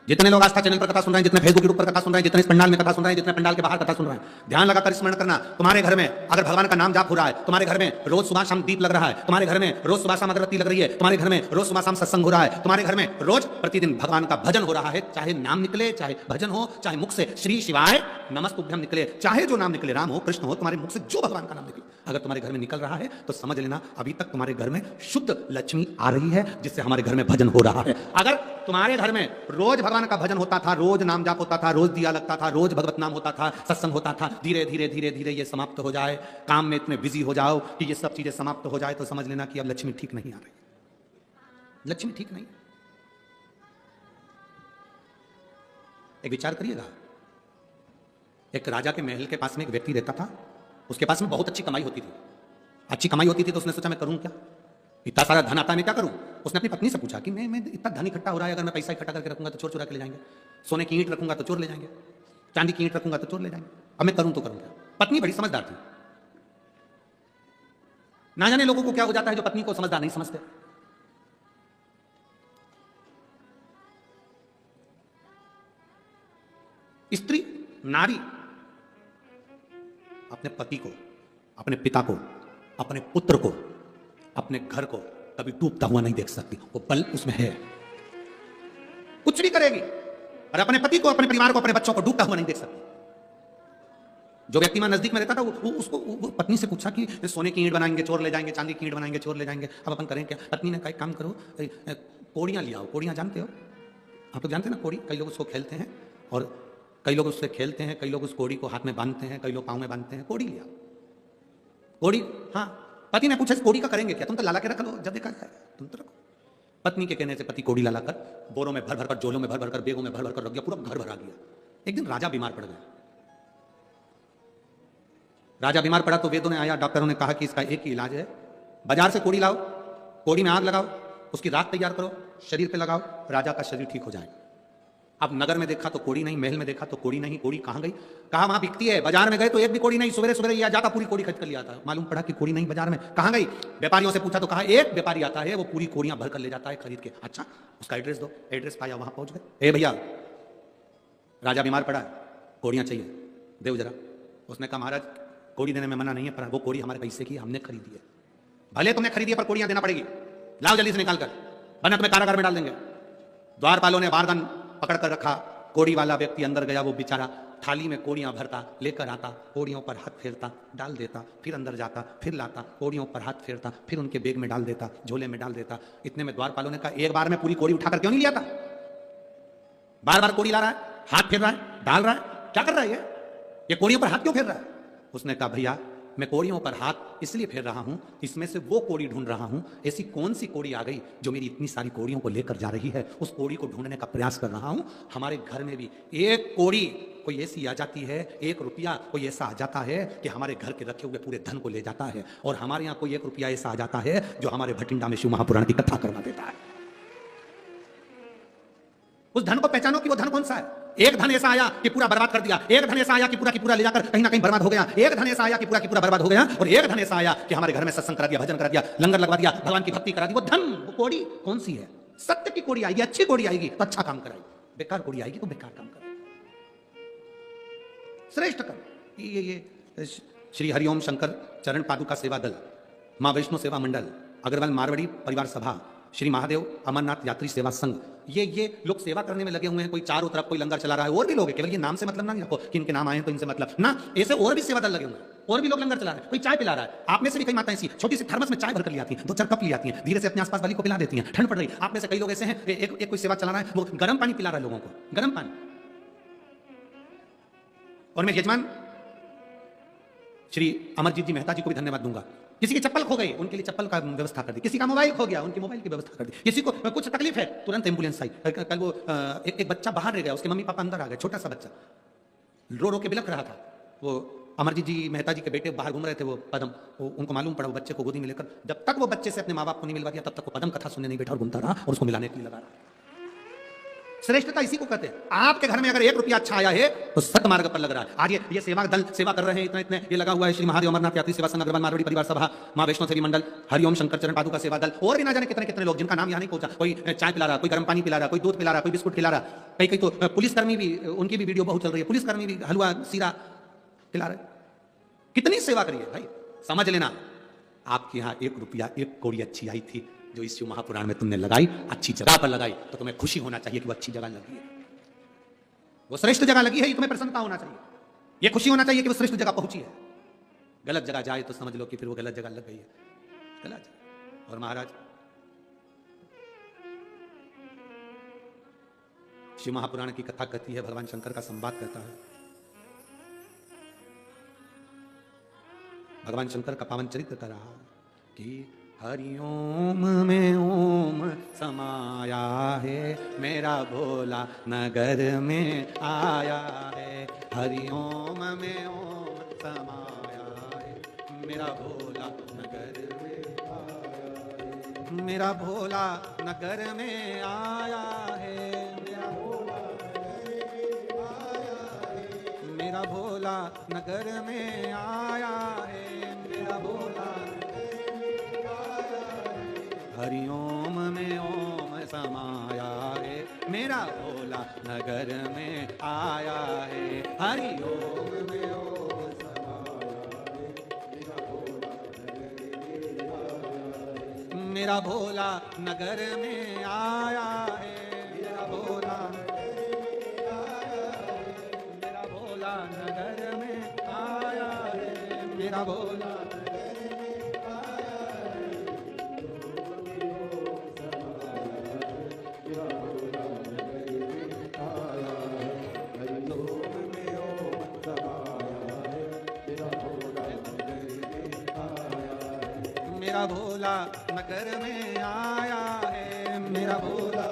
जितने लोग आस्था चैनल पर कथा सुन रहे हैं, जितने फेसबुक ग्रुप पर कथा सुन रहे हैं, जितने इस पंडाल में कथा सुन रहे हैं, जितने पंडाल के बाहर कथा सुन रहे हैं, ध्यान लगाकर स्मरण करना। तुम्हारे घर में अगर भगवान का नाम जाप हो रहा है, तुम्हारे घर में रोज सुबह शाम दीप लग रहा है, तुम्हारे घर में रोज सुबह शाम अगरबत्ती लग रही है, तुम्हारे घर में रोज सुबह शाम सत्संग हो रहा है, तुम्हारे घर में रोज प्रतिदिन भगवान का भजन हो रहा है, चाहे नाम निकले, चाहे भजन हो, चाहे मुख से श्री शिवाय नमस्तुभ्यम निकले, चाहे जो नाम निकले, राम हो, कृष्ण हो, तुम्हारे मुख से जो भगवान का नाम निकले, अगर तुम्हारे घर में निकल रहा है तो समझ लेना अभी तक तुम्हारे घर में शुद्ध लक्ष्मी आ रही है, जिससे हमारे घर में भजन हो रहा है। अगर तुम्हारे घर में रोज भगवान का भजन होता था, रोज नाम जाप होता था, रोज दिया लगता था, रोज भगवत नाम होता था, सत्संग होता था, धीरे धीरे धीरे धीरे ये समाप्त हो जाए, काम में इतने बिजी हो जाओ कि ये सब चीजें समाप्त हो जाए, तो समझ लेना कि अब लक्ष्मी ठीक नहीं आ रही, लक्ष्मी ठीक नहीं। एक विचार करिएगा, एक राजा के महल के पास में एक व्यक्ति रहता था, उसके पास में बहुत अच्छी कमाई होती थी। अच्छी कमाई होती थी तो उसने सोचा मैं करूं क्या, इतना सारा धन आता है, मैं क्या करूं। उसने अपनी पत्नी से पूछा कि मैं इतना धन इकट्ठा हो रहा है, अगर मैं पैसा इकट्ठा करके रखूंगा तो चोर चुरा के ले जाएंगे, सोने की ईंट रखूंगा तो चोर ले जाएंगे, चांदी की ईंट रखूंगा तो चोर ले जाएंगे, अब मैं करूं तो करूं क्या। पत्नी बड़ी समझदार थी। ना जाने लोगों को क्या हो जाता है जो पत्नी को समझदार नहीं समझते। स्त्री, नारी अपने पति को, अपने पिता को, अपने पुत्र को, अपने घर को कभी डूबता हुआ नहीं देख सकती। वो बल उसमें है, कुछ भी करेगी, और अपने पति को, अपने परिवार को, अपने बच्चों को डूबता हुआ नहीं देख सकती। जो व्यक्ति में नजदीक में रहता था वो पत्नी से पूछा कि सोने की ईंट बनाएंगे चोर ले जाएंगे, चांदी की ईंट बनाएंगे चोर ले जाएंगे, अब अपन करें क्या। पत्नी ने कहा काम करो, कोड़ियां ले आओ। कोड़ियां जानते हो आप लोग, जानते हैं ना कोड़ी, कई लोग उसको खेलते हैं और कई लोग उससे खेलते हैं, कई लोग उस कोड़ी को हाथ में बांधते हैं, कई लोग पाँव में बांधते हैं। कोड़ी ले आओ, कोड़ी, हाँ पति ने पूछा इस कोड़ी का करेंगे क्या? तुम तो लाला के रख लो, जब देखा जाए तुम तो रखो। पत्नी के कहने से पति कोड़ी लाला कर बोरों में भर भर कर, जोलों में भर भर कर, बेगों में भर भर कर रख दिया, पूरा घर भरा गया। एक दिन राजा बीमार पड़ गया। राजा बीमार पड़ा तो वेदों ने आया, डॉक्टरों ने कहा कि इसका एक ही इलाज है, बाजार से कोड़ी लाओ, कोड़ी में आग लगाओ, उसकी राख तैयार करो, शरीर पे लगाओ, राजा का शरीर ठीक हो जाए। अब नगर में देखा तो कोड़ी नहीं, महल में देखा तो कोड़ी नहीं, कोड़ी कहां गई? कहा वहां बिकती है। बाजार में गए तो एक भी कोड़ी नहीं, सवेरे सवेरे यह जाता पूरी कोड़ी खरीद कर लिया था। मालूम पड़ा कि कोड़ी नहीं बाजार में, कहां गई? व्यापारियों से पूछा तो कहा एक व्यापारी आता है, वो पूरी कोड़ियां भर कर ले जाता है खरीद के। अच्छा, उसका एड्रेस दो। एड्रेस पाया, वहां पहुंच गए। ए भैया, राजा बीमार पड़ा है, कोड़ियां चाहिए, देव जरा। उसने कहा महाराज कोड़ी देने में मना नहीं है, पर वो कोड़ी हमारे पैसे की, हमने खरीदी है। भले तुमने खरीदी है पर कोड़ियां देना पड़ेगी, लाओ जल्दी से निकाल कर, वरना तुम्हें कारागार में डाल देंगे। द्वारपालों ने वारगन पकड़ कर रखा। कोड़ी वाला व्यक्ति अंदर गया, वो बेचारा थाली में कोड़ियां भरता, लेकर आता, कोड़ियों पर हाथ फेरता, डाल देता, फिर अंदर जाता, फिर लाता, कोड़ियों पर हाथ फेरता, फिर उनके बैग में डाल देता, झोले में डाल देता। इतने में द्वारपालों ने कहा एक बार में पूरी कोड़ी उठाकर क्यों नहीं लिया था? बार बार कोड़ी ला रहा है, हाथ फेर रहा है, डाल रहा है, क्या कर रहा है ये कोड़ियों पर हाथ क्यों फेर रहा है? उसने कहा भैया मैं कोड़ियों पर हाथ इसलिए फेर रहा हूं, इसमें से वो कोड़ी ढूंढ रहा हूं, ऐसी कौन सी कोड़ी आ गई जो मेरी इतनी सारी कोड़ियों को लेकर जा रही है, उस कोड़ी को ढूंढने का प्रयास कर रहा हूं। हमारे घर में भी एक कोड़ी कोई ऐसी आ जाती है, एक रुपया कोई ऐसा आ जाता है कि हमारे घर के रखे हुए पूरे धन को ले जाता है, और हमारे यहां कोई एक रुपया ऐसा आ जाता है जो हमारे भटिंडा में शिव महापुराण की कथा करवा देता है। उस धन को पहचानो कि वो धन कौन सा है। एक धन ऐसा आया कि पूरा बर्बाद कर दिया, एक धन ऐसा आया कि पूरा की पूरा ले जाकर कहीं ना कहीं बर्बाद हो गया, एक धन ऐसा आया कि पूरा की पूरा बर्बाद हो गया, और एक धन ऐसा आया कि हमारे घर में सत्संग करा दिया, भजन करा दिया, लंगर लगवा दिया, भगवान की भक्ति करा दी। वो धन, वो कोड़ी कौन सी है? सत्य की कोड़ी आएगी, अच्छी कोड़ी आएगी तो अच्छा काम कराएगी, बेकार कोड़ी आएगी तो बेकार काम कराएगी। श्रेष्ठ कर्म ये श्री हरिओम शंकर चरण पादुका सेवा दल, मां वैष्णो सेवा मंडल, अग्रवाल मारवाड़ी परिवार सभा, श्री महादेव अमरनाथ यात्री सेवा संघ, ये लोग सेवा करने में लगे हुए हैं। कोई चारों तरफ कोई लंगर चला रहा है, और भी लोग हैं, केवल ये नाम से मतलब ना नहीं रखो कि इनके नाम आए तो इनसे मतलब ना, ऐसे और भी सेवा दल लगे हुए हैं, और भी लोग लंगर चला रहे हैं। कोई चाय पिला रहा है, आप में से भी कई माताएं ऐसी छोटी सी थर्मस में चाय भर कर ले आती हैं, 2-4 कप ले आती हैं, धीरे से अपने आसपास वाली को पिला देती हैं। ठंड पड़ रही, आप में से कई लोग ऐसे हैं, एक कोई सेवा चला रहा है, वो गर्म पानी पिला रहा है लोगों को, गर्म पानी। और मैं यजमान श्री अमरजीत जी मेहता जी को भी धन्यवाद दूंगा। किसी की चप्पल खो गई, उनके लिए चप्पल का व्यवस्था कर दी, किसी का मोबाइल खो गया, उनकी मोबाइल की व्यवस्था कर दी, किसी को कुछ तकलीफ है तुरंत एम्बुलेंस आई। कल वो एक बच्चा बाहर रह गया, उसके मम्मी पापा अंदर आ गए, छोटा सा बच्चा रो रो के बिलख रहा था। वो अमरजीत जी मेहता जी के बेटे बाहर घूम रहे थे, वो पदम, उनको मालूम पड़ा, वो बच्चे को गोदी में लेकर, जब तक वो बच्चे से अपने माँ बाप को नहीं मिलवा दिया तब तक वो पदम कथा सुनने नहीं बैठा और घूमता रहा और उसको मिलाने के लिए लगा रहा। श्रेष्ठता इसी को कहते हैं। आपके घर में अगर 1 रुपया अच्छा आया है तो सत मार्ग पर लग रहा है। आज ये सेवा दल सेवा कर रहे हैं, इतने ये लगा हुआ है, श्री महादेव अमरनाथ यात्री सेवा संघ, अग्रवाल मारवाड़ी परिवार सभा, मां वैष्णो देवी मंडल, हरिओम शंकर चरण पादुका सेवा दल, और भी ना जाने कितने कितने लोग जिनका नाम यहाँ नहीं पहुंचा। कोई चाय पिला रहा, कोई गर्म पानी पिला रहा, कोई दूध पिला रहा, कोई बिस्कुट खिला रहा, कई तो पुलिसकर्मी भी, उनकी भी वीडियो बहुत चल रही है, पुलिसकर्मी भी हलवा सीरा खिला रहे। कितनी सेवा करिए भाई, समझ लेना आपके यहाँ 1 रुपया 1 कौड़ी अच्छी आई थी जो इस शिव महापुराण में तुमने लगाई, अच्छी जगह पर लगाई, तो तुम्हें खुशी होना चाहिए कि वो अच्छी जगह लगी है, वो श्रेष्ठ जगह लगी है, ये तुम्हें प्रसन्नता होना चाहिए, ये खुशी होना चाहिए कि वो श्रेष्ठ जगह पहुंची है। गलत जगह जाए तो समझ लो कि फिर वो गलत जगह लग गई है, गलत जगह। और महाराज शिव महापुराण की कथा कहती है, भगवान शंकर का संवाद कहता है, भगवान शंकर का पावन चरित्र कर रहा कि हरिओम में ओम समाया है, मेरा भोला नगर में आया है। हरिओम में ओम समाया है, मेरा भोला नगर में आया है, मेरा भोला नगर में आया है, मेरा भोला मेरा भोला नगर में आया है, मेरा भोला हरिओम में ओम समाया है, मेरा भोला नगर में आया है। हरिओम में ओम समाया है, मेरा भोला नगर में आया है, मेरा भोला मेरा भोला नगर में आया है, मेरा भोला मेरा भोला नगर में आया है, मेरा भोला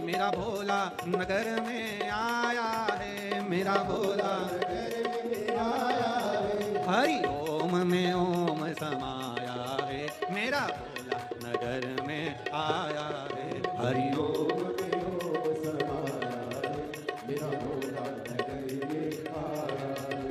मेरा भोला नगर में आया है, मेरा भोला हरि ओम में ओम समाया है, मेरा भोला नगर में आया है, हरि ओम में ओम समाया है, मेरा भोला नगर में आया है।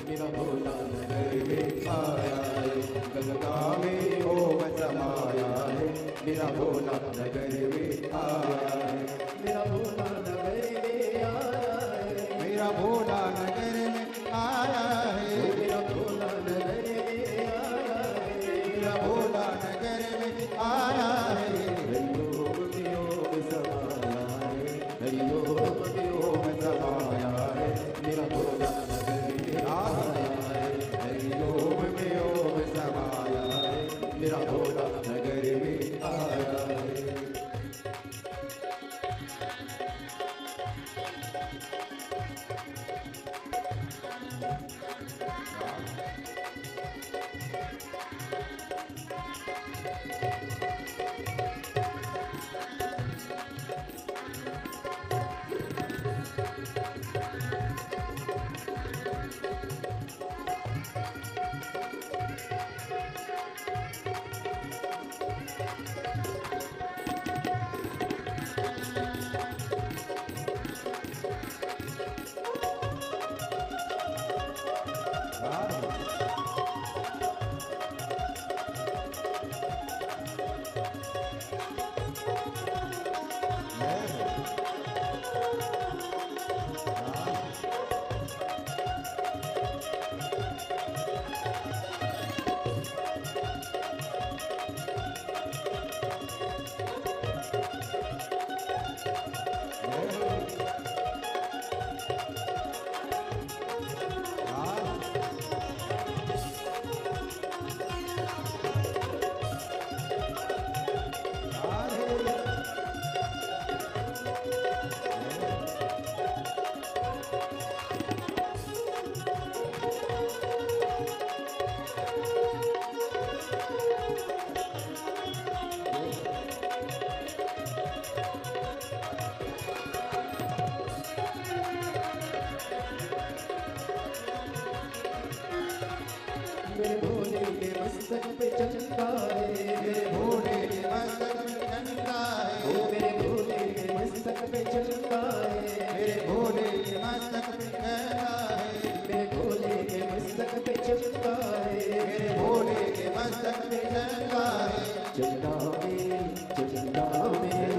मेरा भोला नगर में आया है, गंगा में ओम समाया है, मेरा भोला नगर में आया है, मेरा भोला नगर में आया है, मेरा भोला नगर में आया है, मेरा भोला नगर में आया है, मेरा भोला नगर में आया है। हरि ओम समाया है, हरि ओम समाया है, मेरा भोला मेरा भोला नगर में आया है। चमका है, मेरे भोले के मस्तक पे चमका है, ओ मेरे भोले के मस्तक पे चमका है, मेरे भोले के मस्तक पे चमका है, मेरे भोले के मस्तक पे चमका है, मेरे भोले के मस्तक पे चमका है। चंदा में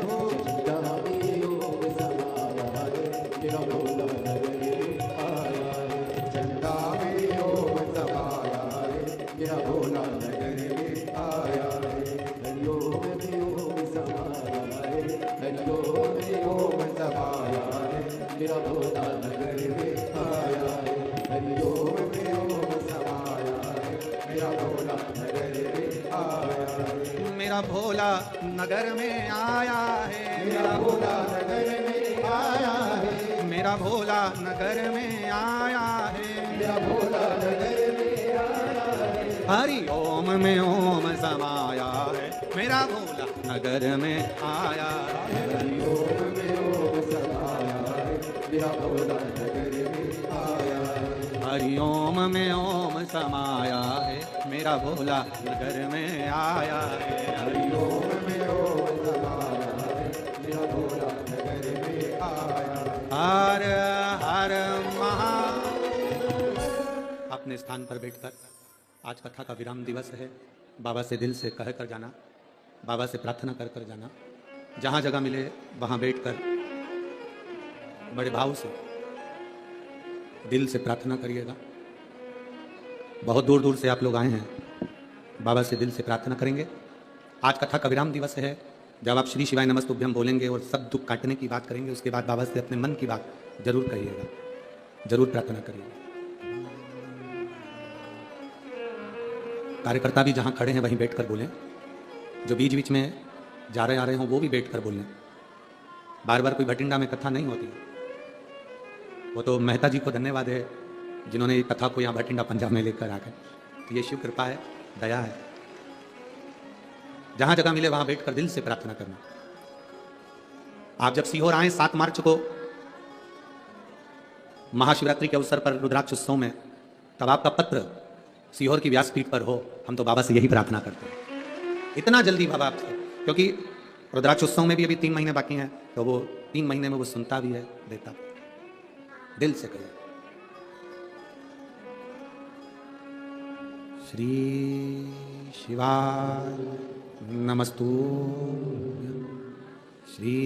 हो चंदा में ओम समाया है, मेरा भोला नगर में आया है। चंदा में ओम समाया है, मेरा भोला नगर में आया है। हरिओम में ओम समाया है, हरिओम में ओम समाया है, मेरा भोला नगर में आया है। हरिओम में ओम समाया है, मेरा भोला नगर में आया है। मेरा भोला नगर में आया है, मेरा भोला नगर में आया है, मेरा भोला नगर में आया है, मेरा भोला नगर में आया है। हरि ओम में ओम समाया है, मेरा भोला नगर में आया है। हरिओम में ओम समाया है, मेरा भोला नगर में आया है। हरि ओम में ओम समाया है, मेरा भोला नगर में आया है। हरिओम में ओम समाया है, मेरा भोला नगर में आया है। हर हर महा। अपने स्थान पर बैठकर आज कथा का विराम दिवस है। बाबा से दिल से कह कर जाना, बाबा से प्रार्थना कर कर जाना। जहाँ जगह मिले वहाँ बैठकर बड़े भाव से दिल से प्रार्थना करिएगा। बहुत दूर दूर से आप लोग आए हैं, बाबा से दिल से प्रार्थना करेंगे। आज कथा का विराम दिवस है। जब आप श्री शिवाय नमस्तुभ्यम बोलेंगे और सब दुख काटने की बात करेंगे, उसके बाद बाबा से अपने मन की बात जरूर कहिएगा, जरूर प्रार्थना करिएगा। कार्यकर्ता भी जहाँ खड़े हैं वहीं बैठकर बोलें। जो बीच बीच में जा रहे आ रहे हों वो भी बैठकर बोलें। बार बार कोई भटिंडा में कथा नहीं होती। वो तो मेहता जी को धन्यवाद है जिन्होंने ये कथा को यहाँ भटिंडा पंजाब में लेकर आ गए। तो ये शिव कृपा है, दया है। जहाँ जगह मिले वहाँ बैठकर दिल से प्रार्थना करना। आप जब सीहोर आए 7 मार्च को महाशिवरात्रि के अवसर पर रुद्राक्ष उत्सव में, तब आपका पत्र सीहोर की व्यासपीठ पर हो, हम तो बाबा से यही प्रार्थना करते हैं। इतना जल्दी बाबा आपसे, क्योंकि रुद्राक्ष उत्सव में भी अभी 3 महीने बाकी हैं, तो वो 3 महीने में वो सुनता भी है, देता। दिल से कहिए। श्री शिवाय नमस्तुभ्यं, श्री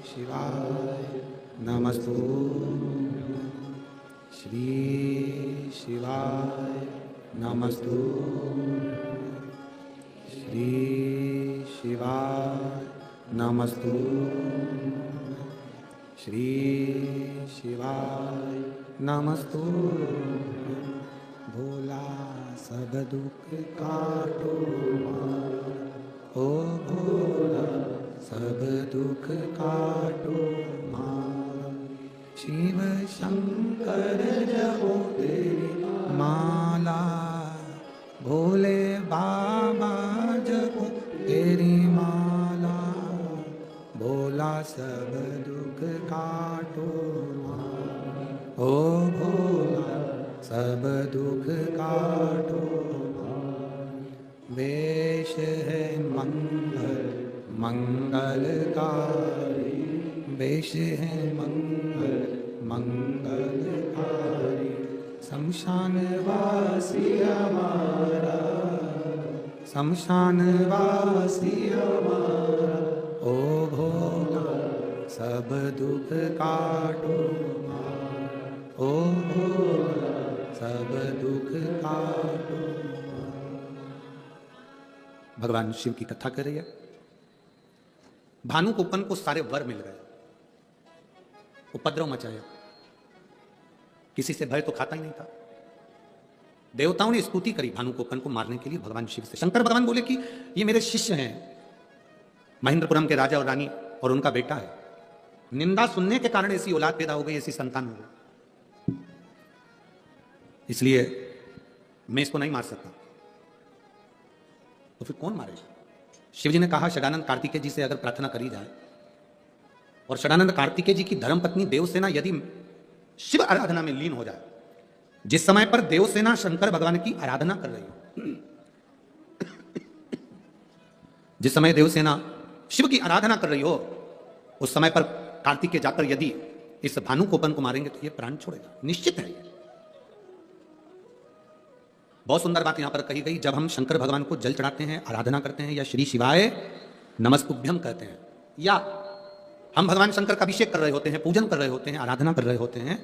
शिवाय नमस्तुभ्यं, श्री शिवाय नमस्तुभ्यं, श्री शिवाय नमस्तुभ्यं, श्री शिवाय नमस्तुभ्यं। भोला सब दुख काटो मार, ओ भोला सब दुख काटो मार। शिव शंकर जपो तेरी माला, भोले बाबा जपो तेरी माला। भोला सब दुख काटो मार, ओ भोला सब दुख काटो मार। वेश है मंगल मंगलकारी, वेश है मंगल मंगलकारी। शमशान वासी हमारा, शमशान वासी हमारा। ओ भोला सब दुख काटो मार, ओ भोला सब दुख काटो। भगवान शिव की कथा कर रही है। भानुकोपन को सारे वर मिल गए, उपद्रव मचाया, किसी से भय तो खाता ही नहीं था। देवताओं ने स्तुति करी भानुकोपन को मारने के लिए भगवान शिव से। शंकर भगवान बोले कि ये मेरे शिष्य हैं, महेंद्रपुरम के राजा और रानी और उनका बेटा है। निंदा सुनने के कारण ऐसी औलाद पैदा हो गई, ऐसी संतान हो गई, इसलिए मैं इसको नहीं मार सकता। तो फिर कौन मारेगा? शिवजी ने कहा षडानंद कार्तिकेय जी से अगर प्रार्थना करी जाए, और षडानंद कार्तिकेय जी की धर्मपत्नी देवसेना यदि शिव आराधना में लीन हो जाए, जिस समय पर देवसेना शंकर भगवान की आराधना कर रही हो, जिस समय देवसेना शिव की आराधना कर रही हो, उस समय पर कार्तिकेय जाकर यदि इस भानुकोपन को मारेंगे तो ये प्राण छोड़ेगा, निश्चित है ये। बहुत सुंदर बात यहां पर कही गई, जब हम शंकर भगवान को जल चढ़ाते हैं, आराधना करते हैं, या श्री शिवाय नमस्तुभ्यम कहते हैं, या हम भगवान शंकर का अभिषेक कर रहे होते हैं, पूजन कर रहे होते हैं, आराधना कर रहे होते हैं,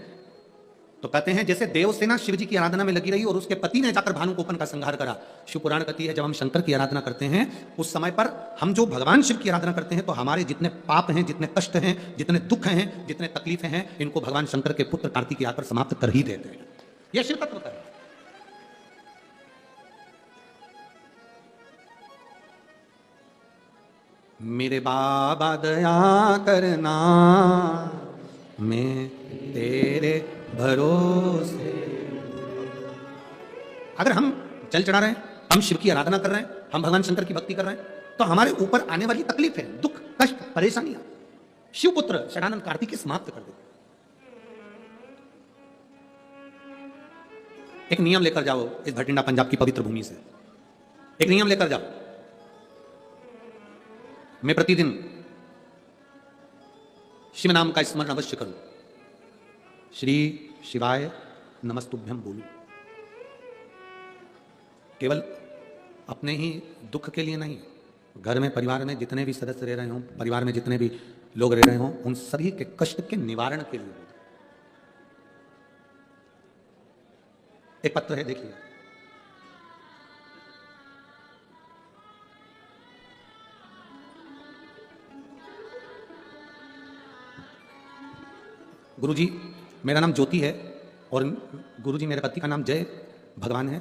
तो कहते हैं जैसे देवसेना शिव जी की आराधना में लगी रही और उसके पति ने जाकर भानुकोपन का संहार करा। शिव पुराण कहती है जब हम शंकर की आराधना करते हैं उस समय पर हम जो भगवान शिव की आराधना करते हैं तो हमारे जितने पाप हैं, जितने कष्ट हैं, जितने दुख हैं, जितने तकलीफें हैं, इनको भगवान शंकर के पुत्र कार्तिकेय आकर समाप्त कर ही देते हैं। यह शिव तत्व है। मेरे बाबा दया करना, मैं तेरे भरोसे। अगर हम जल चढ़ा रहे हैं, हम शिव की आराधना कर रहे हैं, हम भगवान शंकर की भक्ति कर रहे हैं, तो हमारे ऊपर आने वाली तकलीफें, दुख, कष्ट, परेशानियां शिवपुत्र षडानंद कार्तिकेय समाप्त कर देते। एक नियम लेकर जाओ इस भटिंडा पंजाब की पवित्र भूमि से, एक नियम लेकर जाओ। मैं प्रतिदिन शिव नाम का स्मरण अवश्य करूं, श्री शिवाय नमस्तुभ्यम बोलूं, केवल अपने ही दुख के लिए नहीं, घर में परिवार में जितने भी सदस्य रह रहे हों, परिवार में जितने भी लोग रह रहे हों, उन सभी के कष्ट के निवारण के लिए। एक पत्र है, देखिए, गुरुजी मेरा नाम ज्योति है और गुरुजी मेरे पति का नाम जय भगवान है।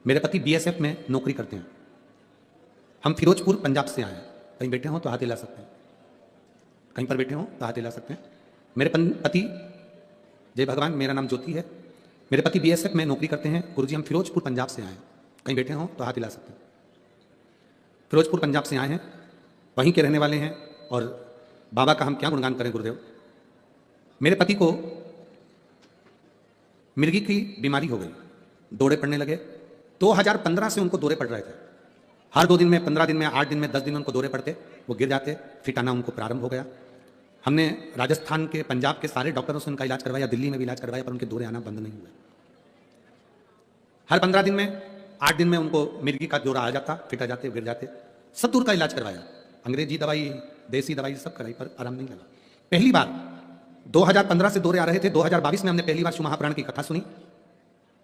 मेरे पति बीएसएफ में नौकरी करते हैं। हम फिरोजपुर पंजाब से आए हैं। कहीं बैठे हो तो हाथ हिला सकते हैं, कहीं पर बैठे हो तो हाथ हिला सकते हैं। मेरे पति जय भगवान, मेरा नाम ज्योति है, मेरे पति बीएसएफ में नौकरी करते हैं। गुरुजी हम फिरोजपुर पंजाब से आए हैं। कहीं बैठे हो तो हाथ हिला सकते हैं। फिरोजपुर पंजाब से आए हैं, वहीं के रहने वाले हैं। और बाबा का हम क्या गुणगान करें गुरुदेव। मेरे पति को मिर्गी की बीमारी हो गई, दौरे पड़ने लगे। 2015 से उनको दौरे पड़ रहे थे, हर 2 दिन में, 15 दिन में, 8 दिन में, 10 दिन में उनको दौरे पड़ते, वो गिर जाते, फिर आना उनको प्रारंभ हो गया। हमने राजस्थान के, पंजाब के सारे डॉक्टरों से उनका इलाज करवाया, दिल्ली में भी इलाज करवाया, पर उनके दौरे आना बंद नहीं हुए। हर 15 दिन में, 8 दिन में उनको मिर्गी का दौरा आ जाता, फिट आ जाते, गिर जाते। सब दूर का इलाज करवाया, अंग्रेजी दवाई, देसी दवाई सब कराई, पर आराम नहीं लगा। पहली बार 2015 से दौरे आ रहे थे, 2022 में हमने पहली बार शिव महापुराण की कथा सुनी।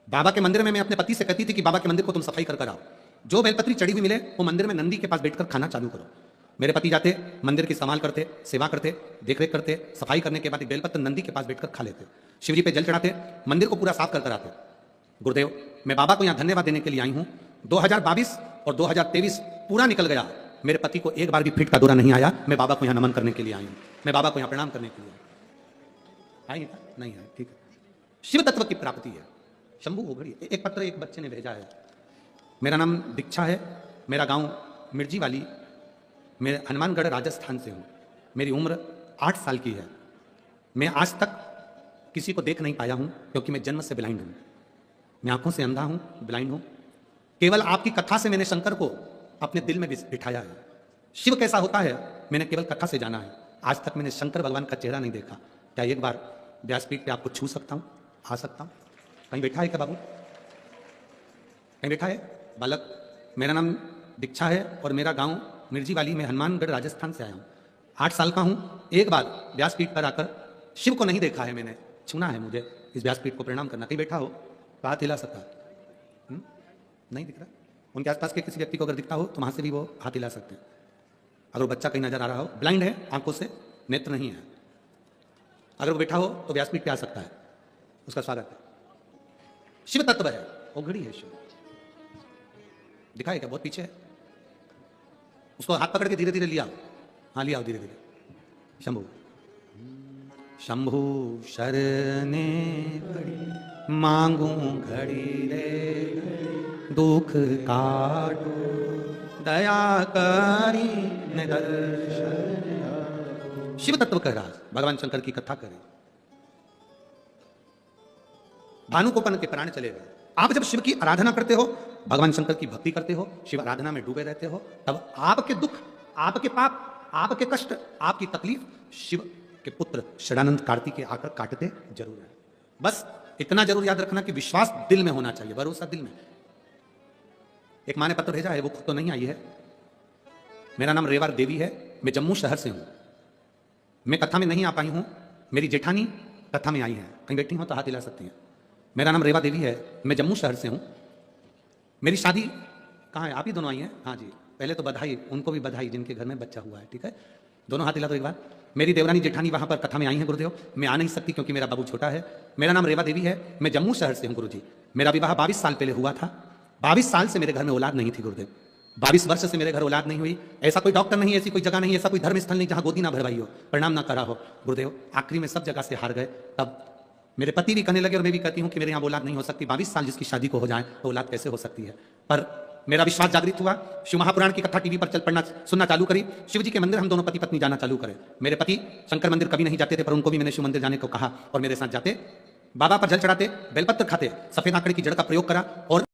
बाबा के मंदिर में मैं अपने पति से कहती थी कि बाबा के मंदिर को तुम सफाई कर आओ, जो बेलपत्री चढ़ी हुई मिले वो मंदिर में नंदी के पास बैठकर खाना चालू करो। मेरे पति जाते, मंदिर की संभाल करते, सेवा करते, देखरेख करते, सफाई करने के बाद बेलपत्र नंदी के पास बैठकर खा लेते, शिवजी पे जल चढ़ाते, मंदिर को पूरा साफ कर आते। गुरुदेव, मैं बाबा को यहाँ धन्यवाद देने के लिए आई हूँ। 2022 और 2023 पूरा निकल गया, मेरे पति को एक बार भी फिट का दौरा नहीं आया। मैं बाबा को यहाँ नमन करने के लिए आई हूँ, मैं बाबा को यहाँ प्रणाम करने के लिए आई। नहीं है, ठीक है। शिव तत्व की प्राप्ति है। शंभू घोघड़ी, एक पत्र एक बच्चे ने भेजा है। मेरा नाम दीक्षा है, मेरा गांव मिर्जी वाली, मैं हनुमानगढ़ राजस्थान से हूँ। मेरी उम्र 8 साल की है। मैं आज तक किसी को देख नहीं पाया हूँ क्योंकि मैं जन्म से ब्लाइंड हूँ। मैं आंखों से अंधा हूँ, ब्लाइंड हूँ। केवल आपकी कथा से मैंने शंकर को अपने दिल में बिठाया है। शिव कैसा होता है मैंने केवल कथा से जाना है। आज तक मैंने शंकर भगवान का चेहरा नहीं देखा। क्या एक बार व्यासपीठ पे आपको छू सकता हूँ, आ सकता हूँ? कहीं बैठा है क्या बाबू? कहीं बैठा है बालक? मेरा नाम दीक्षा है और मेरा गांव मिर्जी वाली, में हनुमानगढ़ राजस्थान से आया हूँ। 8 साल का हूँ। एक बार व्यासपीठ पर आकर शिव को नहीं देखा है मैंने, छूना है मुझे इस व्यासपीठ को प्रणाम करना। कहीं बैठा हो तो हाथ हिला सकता है। नहीं दिख रहा? उनके आसपास के किसी व्यक्ति को अगर दिखता हो तो वहाँ से भी वो हाथ हिला सकते हैं। अगर बच्चा कहीं नजर आ रहा हो, ब्लाइंड है, आंखों से नेत्र नहीं है, अगर वो बैठा हो तो व्यासपीठ पे आ सकता है, उसका स्वागत है। शिव तत्व है, ओघड़ी है शिव। दिखाए क्या? बहुत पीछे है। उसको हाथ पकड़ के धीरे धीरे लिया, हाँ लिया धीरे धीरे। शंभू शंभू शरणे पड़ी, मांगू घड़ी रे, दुख काटो, दया करी दर्शन। शिव तत्व कह रहा, भगवान शंकर की कथा करें। भानुकोपन के प्राण चले गए। आप जब शिव की आराधना करते हो, भगवान शंकर की भक्ति करते हो, शिव आराधना में डूबे रहते हो, तब आपके दुख, आपके पाप, आपके कष्ट, आपकी तकलीफ शिव के पुत्र षडानंद कार्तिकेय आकर काटते जरूर है। बस इतना जरूर याद रखना कि विश्वास दिल में होना चाहिए, भरोसा दिल में। एक माँ ने पत्र भेजा है, वो खुद तो नहीं आई है। मेरा नाम रेवार देवी है, मैं जम्मू शहर से हूं। मैं कथा में नहीं आ पाई हूं, मेरी जेठानी कथा में आई है, कहीं बैठी हो तो हाथ हिला सकती हैं। मेरा नाम रेवा देवी है, मैं जम्मू शहर से हूं। मेरी शादी कहाँ है? आप ही दोनों आई हैं? हाँ जी, पहले तो बधाई, उनको भी बधाई जिनके घर में बच्चा हुआ है, ठीक है। दोनों हाथ हिला दो एक बार। मेरी देवरानी जेठानी वहां पर कथा में आई हैं गुरुदेव, मैं आ नहीं सकती क्योंकि मेरा बाबू छोटा है। मेरा नाम रेवा देवी है, मैं जम्मू शहर से हूं गुरुजी। मेरा विवाह 22 साल पहले हुआ था। 22 साल से मेरे घर में औलाद नहीं थी गुरुदेव। 22 वर्ष से मेरे घर औलाद नहीं हुई। ऐसा कोई डॉक्टर नहीं, ऐसी कोई जगह नहीं, ऐसा कोई धर्म स्थल नहीं जहां गोदी ना भरवाई हो, प्रणाम ना करा हो गुरुदेव। आखिरी में सब जगह से हार गए। तब मेरे पति भी कहने लगे और मैं भी कहती हूं कि मेरे यहाँ औलाद नहीं हो सकती। 22 साल जिसकी शादी को हो जाए तो औलाद कैसे हो सकती है? पर मेरा विश्वास जागृत हुआ। शिव महापुराण की कथा टीवी पर चल पड़ना सुनना चालू करी। शिव जी के मंदिर हम दोनों पति पत्नी जाना चालू करें। मेरे पति शंकर मंदिर कभी नहीं जाते थे, पर उनको भी मैंने शिव मंदिर जाने को कहा और मेरे साथ जाते, बाबा पर जल चढ़ाते, बेलपत्र खाते, सफेद आंकड़े की जड़ का प्रयोग करा और